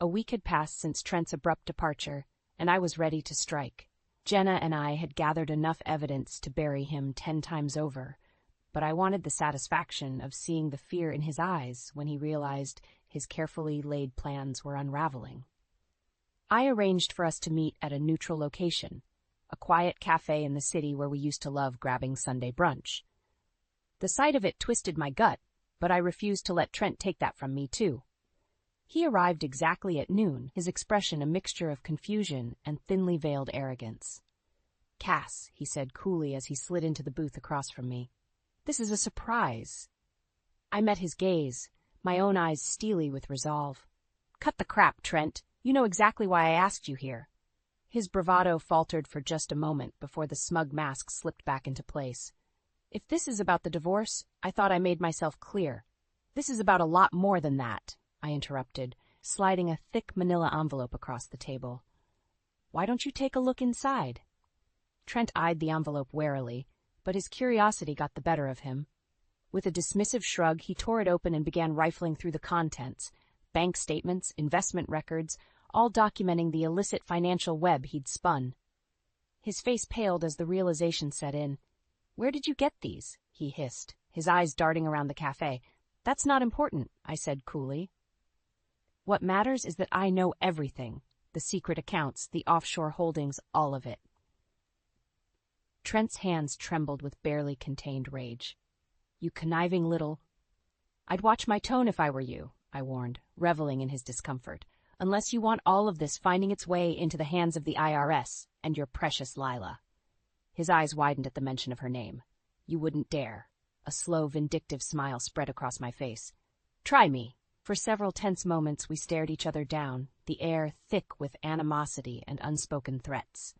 A week had passed since Trent's abrupt departure, and I was ready to strike. Jenna and I had gathered enough evidence to bury him 10 times over, but I wanted the satisfaction of seeing the fear in his eyes when he realized his carefully laid plans were unraveling. I arranged for us to meet at a neutral location, a quiet cafe in the city where we used to love grabbing Sunday brunch. The sight of it twisted my gut, but I refused to let Trent take that from me, too. He arrived exactly at noon, his expression a mixture of confusion and thinly veiled arrogance. "Cass," he said coolly as he slid into the booth across from me. "This is a surprise." I met his gaze, my own eyes steely with resolve. "Cut the crap, Trent. You know exactly why I asked you here." His bravado faltered for just a moment before the smug mask slipped back into place. If this is about the divorce, I thought I made myself clear. This is about a lot more than that, I interrupted, sliding a thick manila envelope across the table. Why don't you take a look inside? Trent eyed the envelope warily, but his curiosity got the better of him. With a dismissive shrug, he tore it open and began rifling through the contents, bank statements, investment records, all documenting the illicit financial web he'd spun. His face paled as the realization set in. Where did you get these? He hissed, his eyes darting around the cafe. That's not important, I said coolly. What matters is that I know everything. The secret accounts, the offshore holdings, all of it. Trent's hands trembled with barely contained rage. You conniving little... I'd watch my tone if I were you, I warned, reveling in his discomfort, unless you want all of this finding its way into the hands of the IRS and your precious Lila. His eyes widened at the mention of her name. You wouldn't dare. A slow, vindictive smile spread across my face. Try me. For several tense moments we stared each other down, the air thick with animosity and unspoken threats.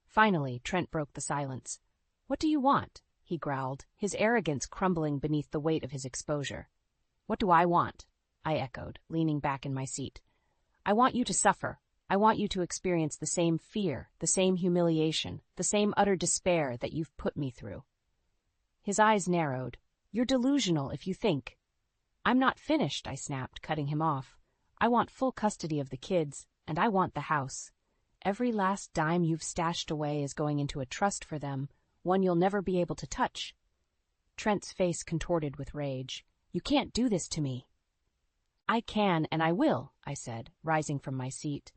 Finally, Trent broke the silence. What do you want? He growled, his arrogance crumbling beneath the weight of his exposure. What do I want? I echoed, leaning back in my seat. I want you to suffer. I want you to experience the same fear, the same humiliation, the same utter despair that you've put me through. His eyes narrowed. You're delusional if you think. I'm not finished, I snapped, cutting him off. I want full custody of the kids, and I want the house. Every last dime you've stashed away is going into a trust for them, one you'll never be able to touch. Trent's face contorted with rage. You can't do this to me. I can and I will, I said, rising from my seat.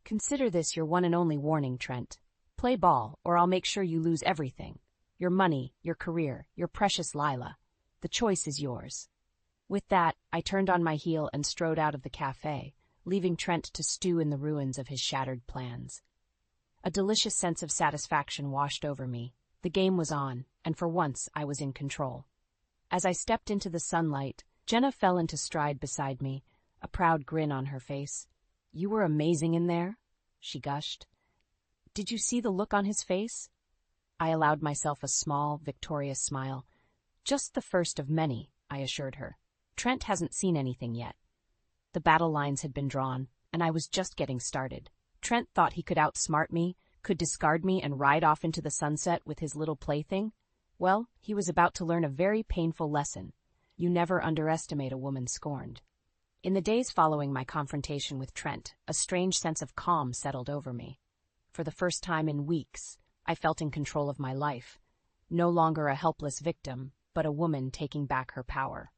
Consider this your one and only warning, Trent. Play ball, or I'll make sure you lose everything. Your money, your career, your precious Lila. The choice is yours. With that, I turned on my heel and strode out of the cafe, leaving Trent to stew in the ruins of his shattered plans. A delicious sense of satisfaction washed over me. The game was on, and for once I was in control. As I stepped into the sunlight, Jenna fell into stride beside me, a proud grin on her face. You were amazing in there, she gushed. Did you see the look on his face? I allowed myself a small, victorious smile. Just the first of many, I assured her. Trent hasn't seen anything yet. The battle lines had been drawn, and I was just getting started. Trent thought he could outsmart me, could discard me and ride off into the sunset with his little plaything. Well, he was about to learn a very painful lesson. You never underestimate a woman scorned. In the days following my confrontation with Trent, a strange sense of calm settled over me. For the first time in weeks, I felt in control of my life. No longer a helpless victim, but a woman taking back her power.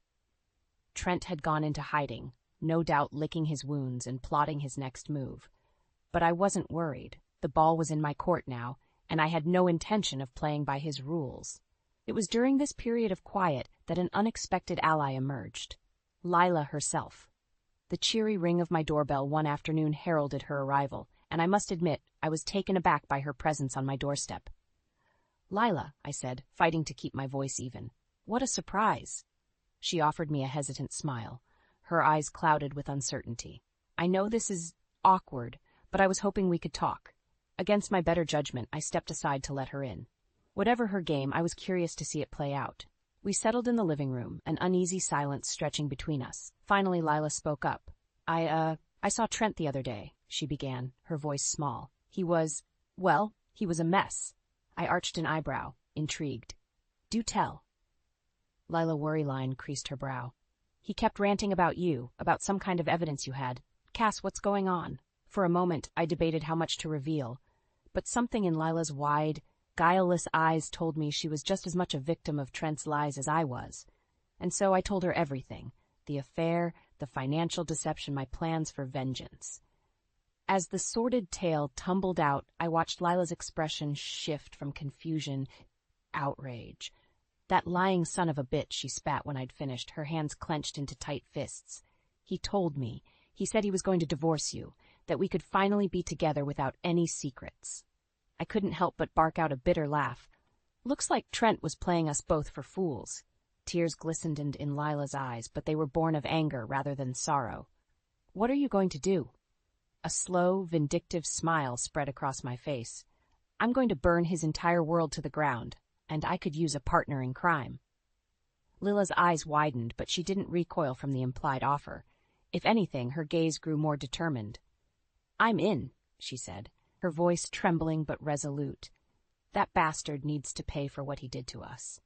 Trent had gone into hiding, no doubt licking his wounds and plotting his next move. But I wasn't worried. The ball was in my court now, and I had no intention of playing by his rules. It was during this period of quiet that an unexpected ally emerged. Lila herself. The cheery ring of my doorbell one afternoon heralded her arrival, and I must admit I was taken aback by her presence on my doorstep. Lila, I said, fighting to keep my voice even. What a surprise. She offered me a hesitant smile, her eyes clouded with uncertainty. I know this is awkward, but I was hoping we could talk. Against my better judgment, I stepped aside to let her in. Whatever her game, I was curious to see it play out. We settled in the living room, an uneasy silence stretching between us. Finally, Lila spoke up. I saw Trent the other day, she began, her voice small. He was a mess. I arched an eyebrow, intrigued. Do tell. Lila Worryline creased her brow. He kept ranting about you, about some kind of evidence you had. Cass, what's going on? For a moment, I debated how much to reveal, but something in Lila's wide, guileless eyes told me she was just as much a victim of Trent's lies as I was. And so I told her everything, the affair, the financial deception, my plans for vengeance. As the sordid tale tumbled out, I watched Lila's expression shift from confusion, outrage. That lying son of a bitch, she spat when I'd finished, her hands clenched into tight fists. He told me. He said he was going to divorce you, that we could finally be together without any secrets. I couldn't help but bark out a bitter laugh. Looks like Trent was playing us both for fools. Tears glistened in Lila's eyes, but they were born of anger rather than sorrow. What are you going to do? A slow, vindictive smile spread across my face. I'm going to burn his entire world to the ground, and I could use a partner in crime. Lila's eyes widened, but she didn't recoil from the implied offer. If anything, her gaze grew more determined. I'm in, she said, her voice trembling but resolute. That bastard needs to pay for what he did to us.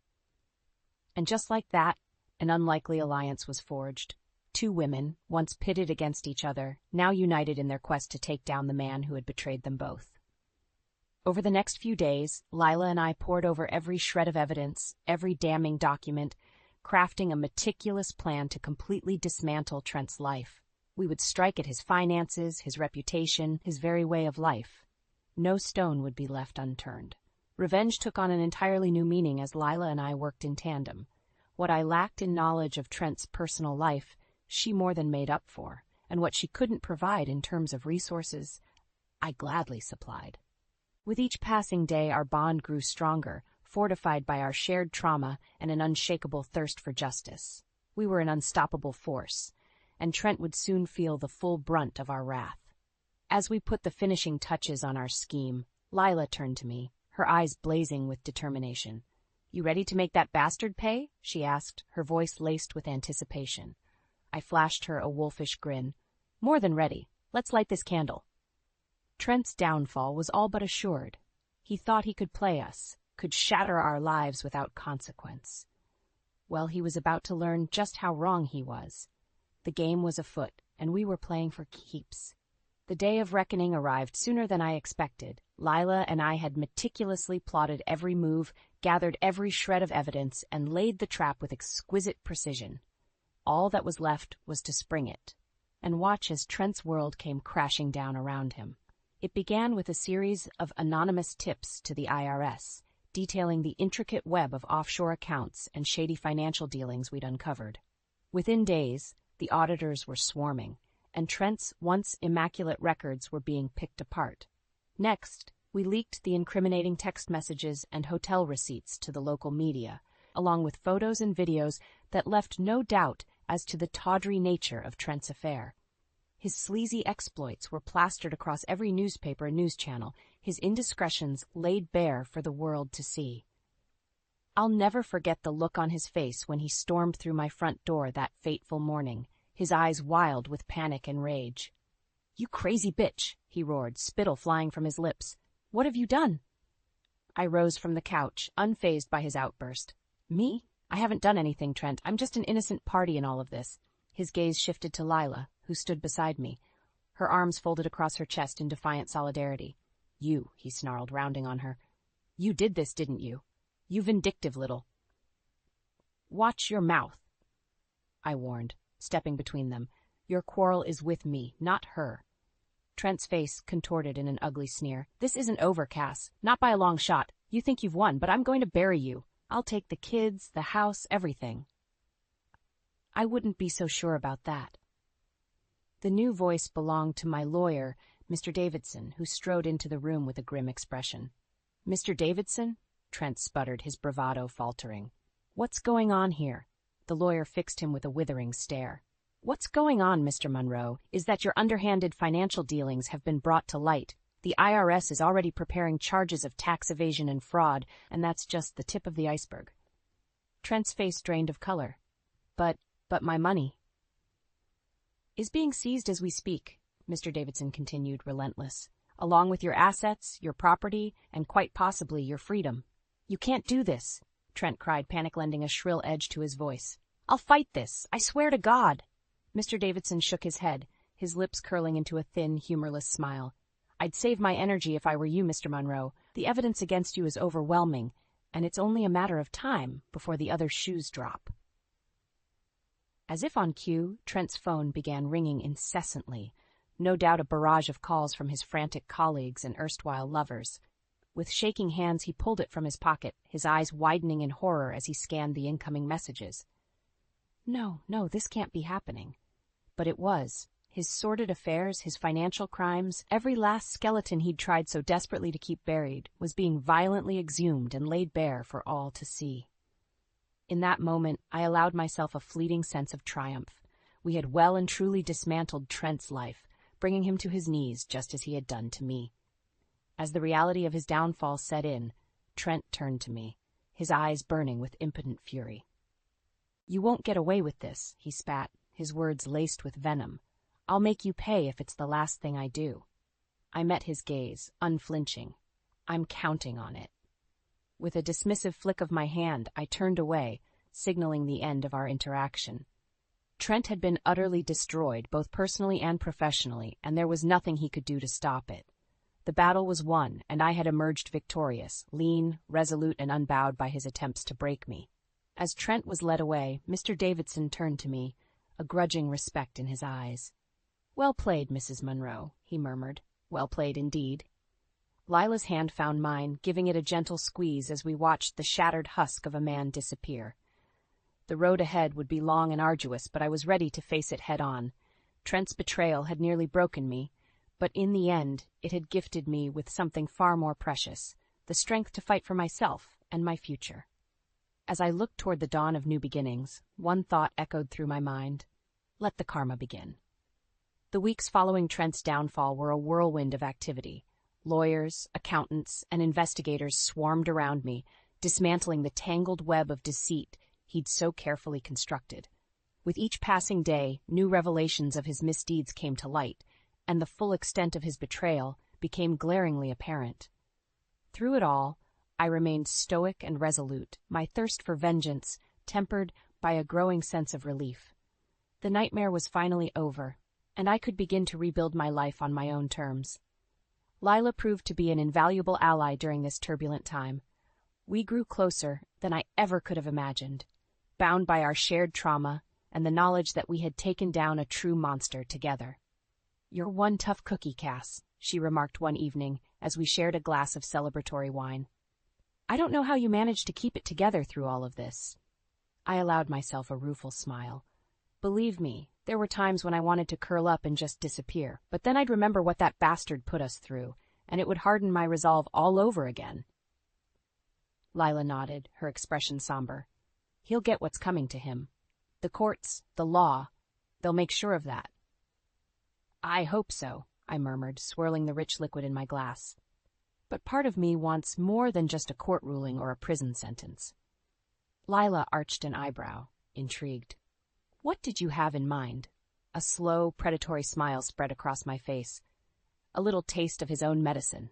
And just like that, an unlikely alliance was forged. Two women, once pitted against each other, now united in their quest to take down the man who had betrayed them both. Over the next few days, Lila and I pored over every shred of evidence, every damning document, crafting a meticulous plan to completely dismantle Trent's life. We would strike at his finances, his reputation, his very way of life. No stone would be left unturned. Revenge took on an entirely new meaning as Lila and I worked in tandem. What I lacked in knowledge of Trent's personal life, she more than made up for, and what she couldn't provide in terms of resources, I gladly supplied. With each passing day, our bond grew stronger, fortified by our shared trauma and an unshakable thirst for justice. We were an unstoppable force, and Trent would soon feel the full brunt of our wrath. As we put the finishing touches on our scheme, Lila turned to me, her eyes blazing with determination. You ready to make that bastard pay? She asked, her voice laced with anticipation. I flashed her a wolfish grin. More than ready. Let's light this candle. Trent's downfall was all but assured. He thought he could play us, could shatter our lives without consequence. Well, he was about to learn just how wrong he was. The game was afoot, and we were playing for keeps. The day of reckoning arrived sooner than I expected. Lila and I had meticulously plotted every move, gathered every shred of evidence, and laid the trap with exquisite precision. All that was left was to spring it, and watch as Trent's world came crashing down around him. It began with a series of anonymous tips to the IRS, detailing the intricate web of offshore accounts and shady financial dealings we'd uncovered. Within days, the auditors were swarming, and Trent's once immaculate records were being picked apart. Next, we leaked the incriminating text messages and hotel receipts to the local media, along with photos and videos that left no doubt as to the tawdry nature of Trent's affair. His sleazy exploits were plastered across every newspaper and news channel, his indiscretions laid bare for the world to see. I'll never forget the look on his face when he stormed through my front door that fateful morning, his eyes wild with panic and rage. You crazy bitch, he roared, spittle flying from his lips. What have you done? I rose from the couch, unfazed by his outburst. Me? I haven't done anything, Trent. I'm just an innocent party in all of this. His gaze shifted to Lila, who stood beside me, her arms folded across her chest in defiant solidarity. You, he snarled, rounding on her. You did this, didn't you? You vindictive little. Watch your mouth, I warned, stepping between them. Your quarrel is with me, not her. Trent's face contorted in an ugly sneer. This isn't over, Cass. Not by a long shot. You think you've won, but I'm going to bury you. I'll take the kids, the house, everything. I wouldn't be so sure about that. The new voice belonged to my lawyer, Mr. Davidson, who strode into the room with a grim expression. Mr. Davidson? Trent sputtered, his bravado faltering. What's going on here? The lawyer fixed him with a withering stare. What's going on, Mr. Monroe, is that your underhanded financial dealings have been brought to light. The IRS is already preparing charges of tax evasion and fraud, and that's just the tip of the iceberg. Trent's face drained of color. But my money is being seized as we speak, Mr. Davidson continued, relentless, along with your assets, your property, and quite possibly your freedom. You can't do this, Trent cried, panic lending a shrill edge to his voice. I'll fight this, I swear to God. Mr. Davidson shook his head, his lips curling into a thin, humorless smile. I'd save my energy if I were you, Mr. Monroe. The evidence against you is overwhelming, and it's only a matter of time before the other shoes drop. As if on cue, Trent's phone began ringing incessantly, no doubt a barrage of calls from his frantic colleagues and erstwhile lovers. With shaking hands, he pulled it from his pocket, his eyes widening in horror as he scanned the incoming messages. No, this can't be happening. But it was. His sordid affairs, his financial crimes, every last skeleton he'd tried so desperately to keep buried, was being violently exhumed and laid bare for all to see. In that moment, I allowed myself a fleeting sense of triumph. We had well and truly dismantled Trent's life, bringing him to his knees just as he had done to me. As the reality of his downfall set in, Trent turned to me, his eyes burning with impotent fury. "You won't get away with this," he spat, his words laced with venom. "I'll make you pay if it's the last thing I do." I met his gaze, unflinching. "I'm counting on it." With a dismissive flick of my hand, I turned away, signaling the end of our interaction. Trent had been utterly destroyed, both personally and professionally, and there was nothing he could do to stop it. The battle was won, and I had emerged victorious, lean, resolute, and unbowed by his attempts to break me. As Trent was led away, Mr. Davidson turned to me, a grudging respect in his eyes. "Well played, Mrs. Munro," he murmured. "Well played indeed." Lila's hand found mine, giving it a gentle squeeze as we watched the shattered husk of a man disappear. The road ahead would be long and arduous, but I was ready to face it head-on. Trent's betrayal had nearly broken me, but in the end it had gifted me with something far more precious, the strength to fight for myself and my future. As I looked toward the dawn of new beginnings, one thought echoed through my mind: let the karma begin. The weeks following Trent's downfall were a whirlwind of activity. Lawyers, accountants, and investigators swarmed around me, dismantling the tangled web of deceit he'd so carefully constructed. With each passing day, new revelations of his misdeeds came to light, and the full extent of his betrayal became glaringly apparent. Through it all, I remained stoic and resolute, my thirst for vengeance tempered by a growing sense of relief. The nightmare was finally over, and I could begin to rebuild my life on my own terms. Lila proved to be an invaluable ally during this turbulent time. We grew closer than I ever could have imagined, bound by our shared trauma and the knowledge that we had taken down a true monster together. "You're one tough cookie, Cass," she remarked one evening as we shared a glass of celebratory wine. "I don't know how you managed to keep it together through all of this." I allowed myself a rueful smile. Believe me, there were times when I wanted to curl up and just disappear, but then I'd remember what that bastard put us through, and it would harden my resolve all over again. Lila nodded, her expression somber. "He'll get what's coming to him. The courts, the law, they'll make sure of that." "I hope so," I murmured, swirling the rich liquid in my glass. "But part of me wants more than just a court ruling or a prison sentence." Lila arched an eyebrow, intrigued. "What did you have in mind?" A slow, predatory smile spread across my face. A little taste of his own medicine.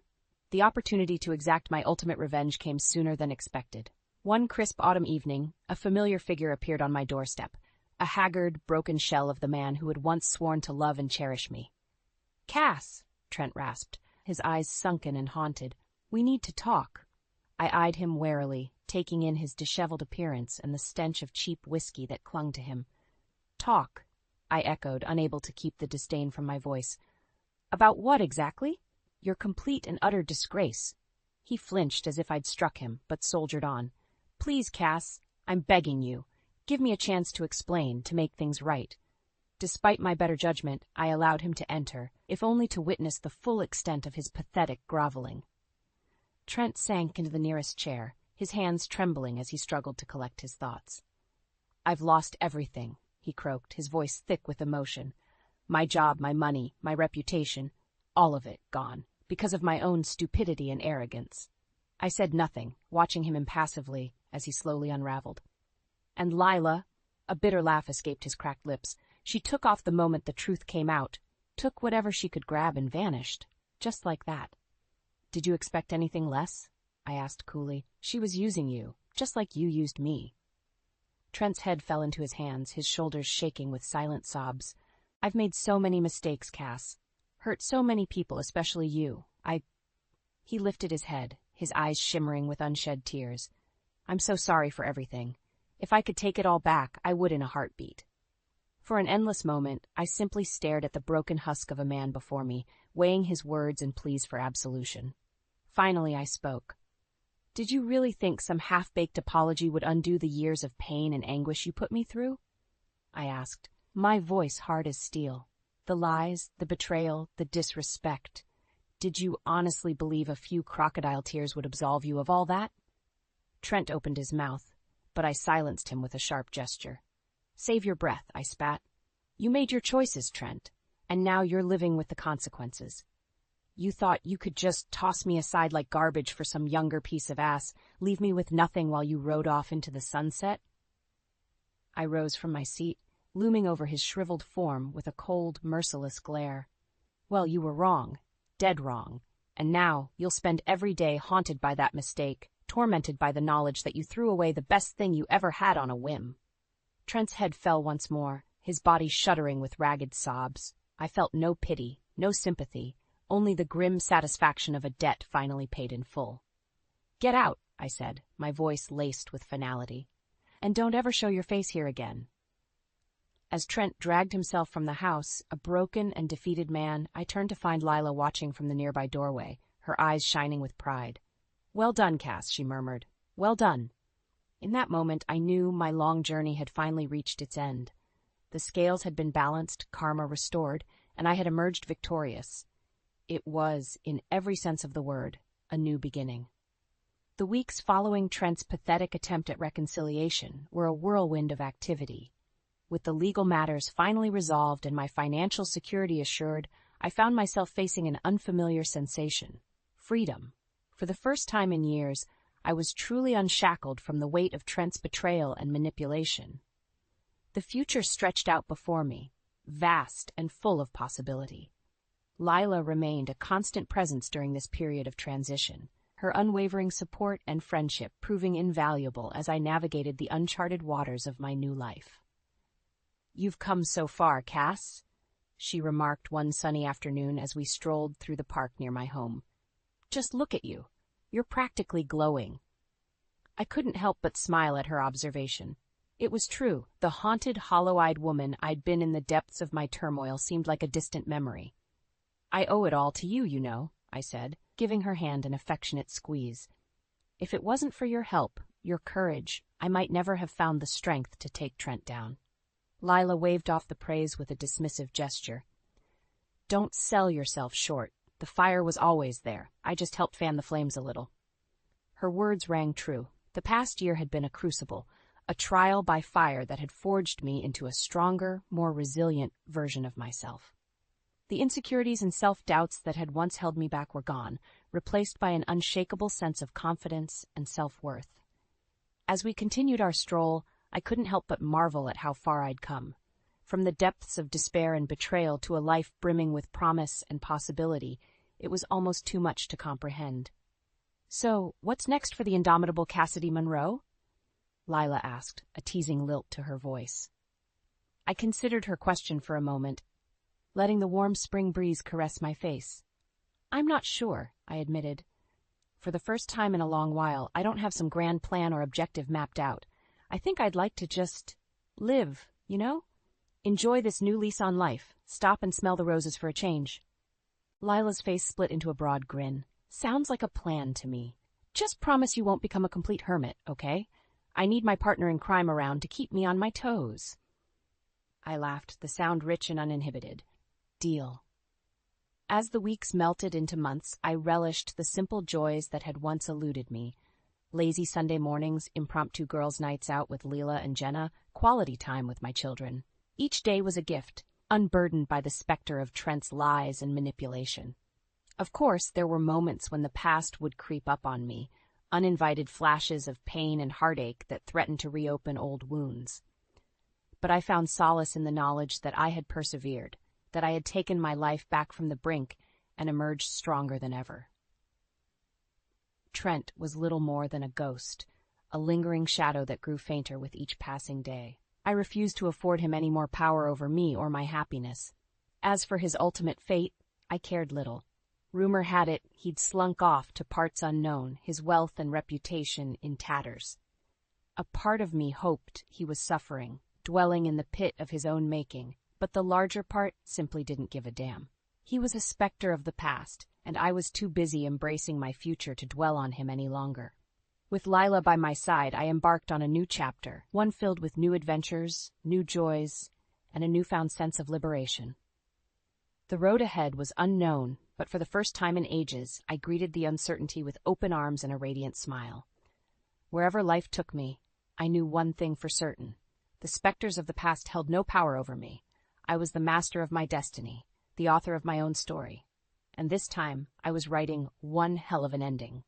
The opportunity to exact my ultimate revenge came sooner than expected. One crisp autumn evening, a familiar figure appeared on my doorstep, a haggard, broken shell of the man who had once sworn to love and cherish me. "Cass," Trent rasped, his eyes sunken and haunted. "We need to talk." I eyed him warily, taking in his disheveled appearance and the stench of cheap whiskey that clung to him. "Talk," I echoed, unable to keep the disdain from my voice. "About what exactly?" "Your complete and utter disgrace." He flinched as if I'd struck him, but soldiered on. "Please, Cass, I'm begging you. Give me a chance to explain, to make things right." Despite my better judgment, I allowed him to enter, if only to witness the full extent of his pathetic groveling. Trent sank into the nearest chair, his hands trembling as he struggled to collect his thoughts. "I've lost everything," he croaked, his voice thick with emotion. "My job, my money, my reputation, all of it gone, because of my own stupidity and arrogance." I said nothing, watching him impassively as he slowly unraveled. "And Lila," a bitter laugh escaped his cracked lips, "she took off the moment the truth came out, took whatever she could grab and vanished, just like that." "Did you expect anything less?" I asked coolly. "She was using you, just like you used me." Trent's head fell into his hands, his shoulders shaking with silent sobs. "I've made so many mistakes, Cass. Hurt so many people, especially you. He lifted his head, his eyes shimmering with unshed tears. "I'm so sorry for everything. If I could take it all back, I would in a heartbeat." For an endless moment, I simply stared at the broken husk of a man before me, weighing his words and pleas for absolution. Finally, I spoke. "Did you really think some half-baked apology would undo the years of pain and anguish you put me through?" I asked, my voice hard as steel. "The lies, the betrayal, the disrespect. Did you honestly believe a few crocodile tears would absolve you of all that?" Trent opened his mouth, but I silenced him with a sharp gesture. "Save your breath," I spat. "You made your choices, Trent, And now you're living with the consequences. You thought you could just toss me aside like garbage for some younger piece of ass, leave me with nothing while you rode off into the sunset? I rose from my seat, looming over his shriveled form with a cold, merciless glare. Well, you were wrong, dead wrong, and now you'll spend every day haunted by that mistake, tormented by the knowledge that you threw away the best thing you ever had on a whim. Trent's head fell once more, his body shuddering with ragged sobs. I felt no pity, no sympathy, only the grim satisfaction of a debt finally paid in full. Get out, I said, my voice laced with finality. And don't ever show your face here again. As Trent dragged himself from the house, a broken and defeated man, I turned to find Lila watching from the nearby doorway, her eyes shining with pride. Well done, Cass, she murmured. Well done. In that moment, I knew my long journey had finally reached its end. The scales had been balanced, karma restored, and I had emerged victorious. It was, in every sense of the word, a new beginning. The weeks following Trent's pathetic attempt at reconciliation were a whirlwind of activity. With the legal matters finally resolved and my financial security assured, I found myself facing an unfamiliar sensation: freedom. For the first time in years, I was truly unshackled from the weight of Trent's betrayal and manipulation. The future stretched out before me, vast and full of possibility. Lila remained a constant presence during this period of transition, her unwavering support and friendship proving invaluable as I navigated the uncharted waters of my new life. "You've come so far, Cass," she remarked one sunny afternoon as we strolled through the park near my home. "Just look at you. You're practically glowing." I couldn't help but smile at her observation. It was true, the haunted, hollow-eyed woman I'd been in the depths of my turmoil seemed like a distant memory. "I owe it all to you, you know," I said, giving her hand an affectionate squeeze. "If it wasn't for your help, your courage, I might never have found the strength to take Trent down." Lila waved off the praise with a dismissive gesture. "Don't sell yourself short. The fire was always there. I just helped fan the flames a little." Her words rang true. The past year had been a crucible, a trial by fire that had forged me into a stronger, more resilient version of myself. The insecurities and self-doubts that had once held me back were gone, replaced by an unshakable sense of confidence and self-worth. As we continued our stroll, I couldn't help but marvel at how far I'd come. From the depths of despair and betrayal to a life brimming with promise and possibility, it was almost too much to comprehend. "So, what's next for the indomitable Cassidy Monroe?" Lila asked, a teasing lilt to her voice. I considered her question for a moment, letting the warm spring breeze caress my face. "I'm not sure," I admitted. "For the first time in a long while, I don't have some grand plan or objective mapped out. I think I'd like to just live, you know? Enjoy this new lease on life, stop and smell the roses for a change." Lila's face split into a broad grin. "Sounds like a plan to me. Just promise you won't become a complete hermit, okay? I need my partner in crime around to keep me on my toes." I laughed, the sound rich and uninhibited. "Deal." As the weeks melted into months, I relished the simple joys that had once eluded me. Lazy Sunday mornings, impromptu girls' nights out with Leela and Jenna, quality time with my children. Each day was a gift, unburdened by the specter of Trent's lies and manipulation. Of course, there were moments when the past would creep up on me, uninvited flashes of pain and heartache that threatened to reopen old wounds. But I found solace in the knowledge that I had persevered, that I had taken my life back from the brink and emerged stronger than ever. Trent was little more than a ghost, a lingering shadow that grew fainter with each passing day. I refused to afford him any more power over me or my happiness. As for his ultimate fate, I cared little. Rumor had it he'd slunk off to parts unknown, his wealth and reputation in tatters. A part of me hoped he was suffering, dwelling in the pit of his own making, but the larger part simply didn't give a damn. He was a specter of the past, and I was too busy embracing my future to dwell on him any longer. With Lila by my side, I embarked on a new chapter, one filled with new adventures, new joys, and a newfound sense of liberation. The road ahead was unknown, but for the first time in ages, I greeted the uncertainty with open arms and a radiant smile. Wherever life took me, I knew one thing for certain. The specters of the past held no power over me. I was the master of my destiny, the author of my own story. And this time, I was writing one hell of an ending.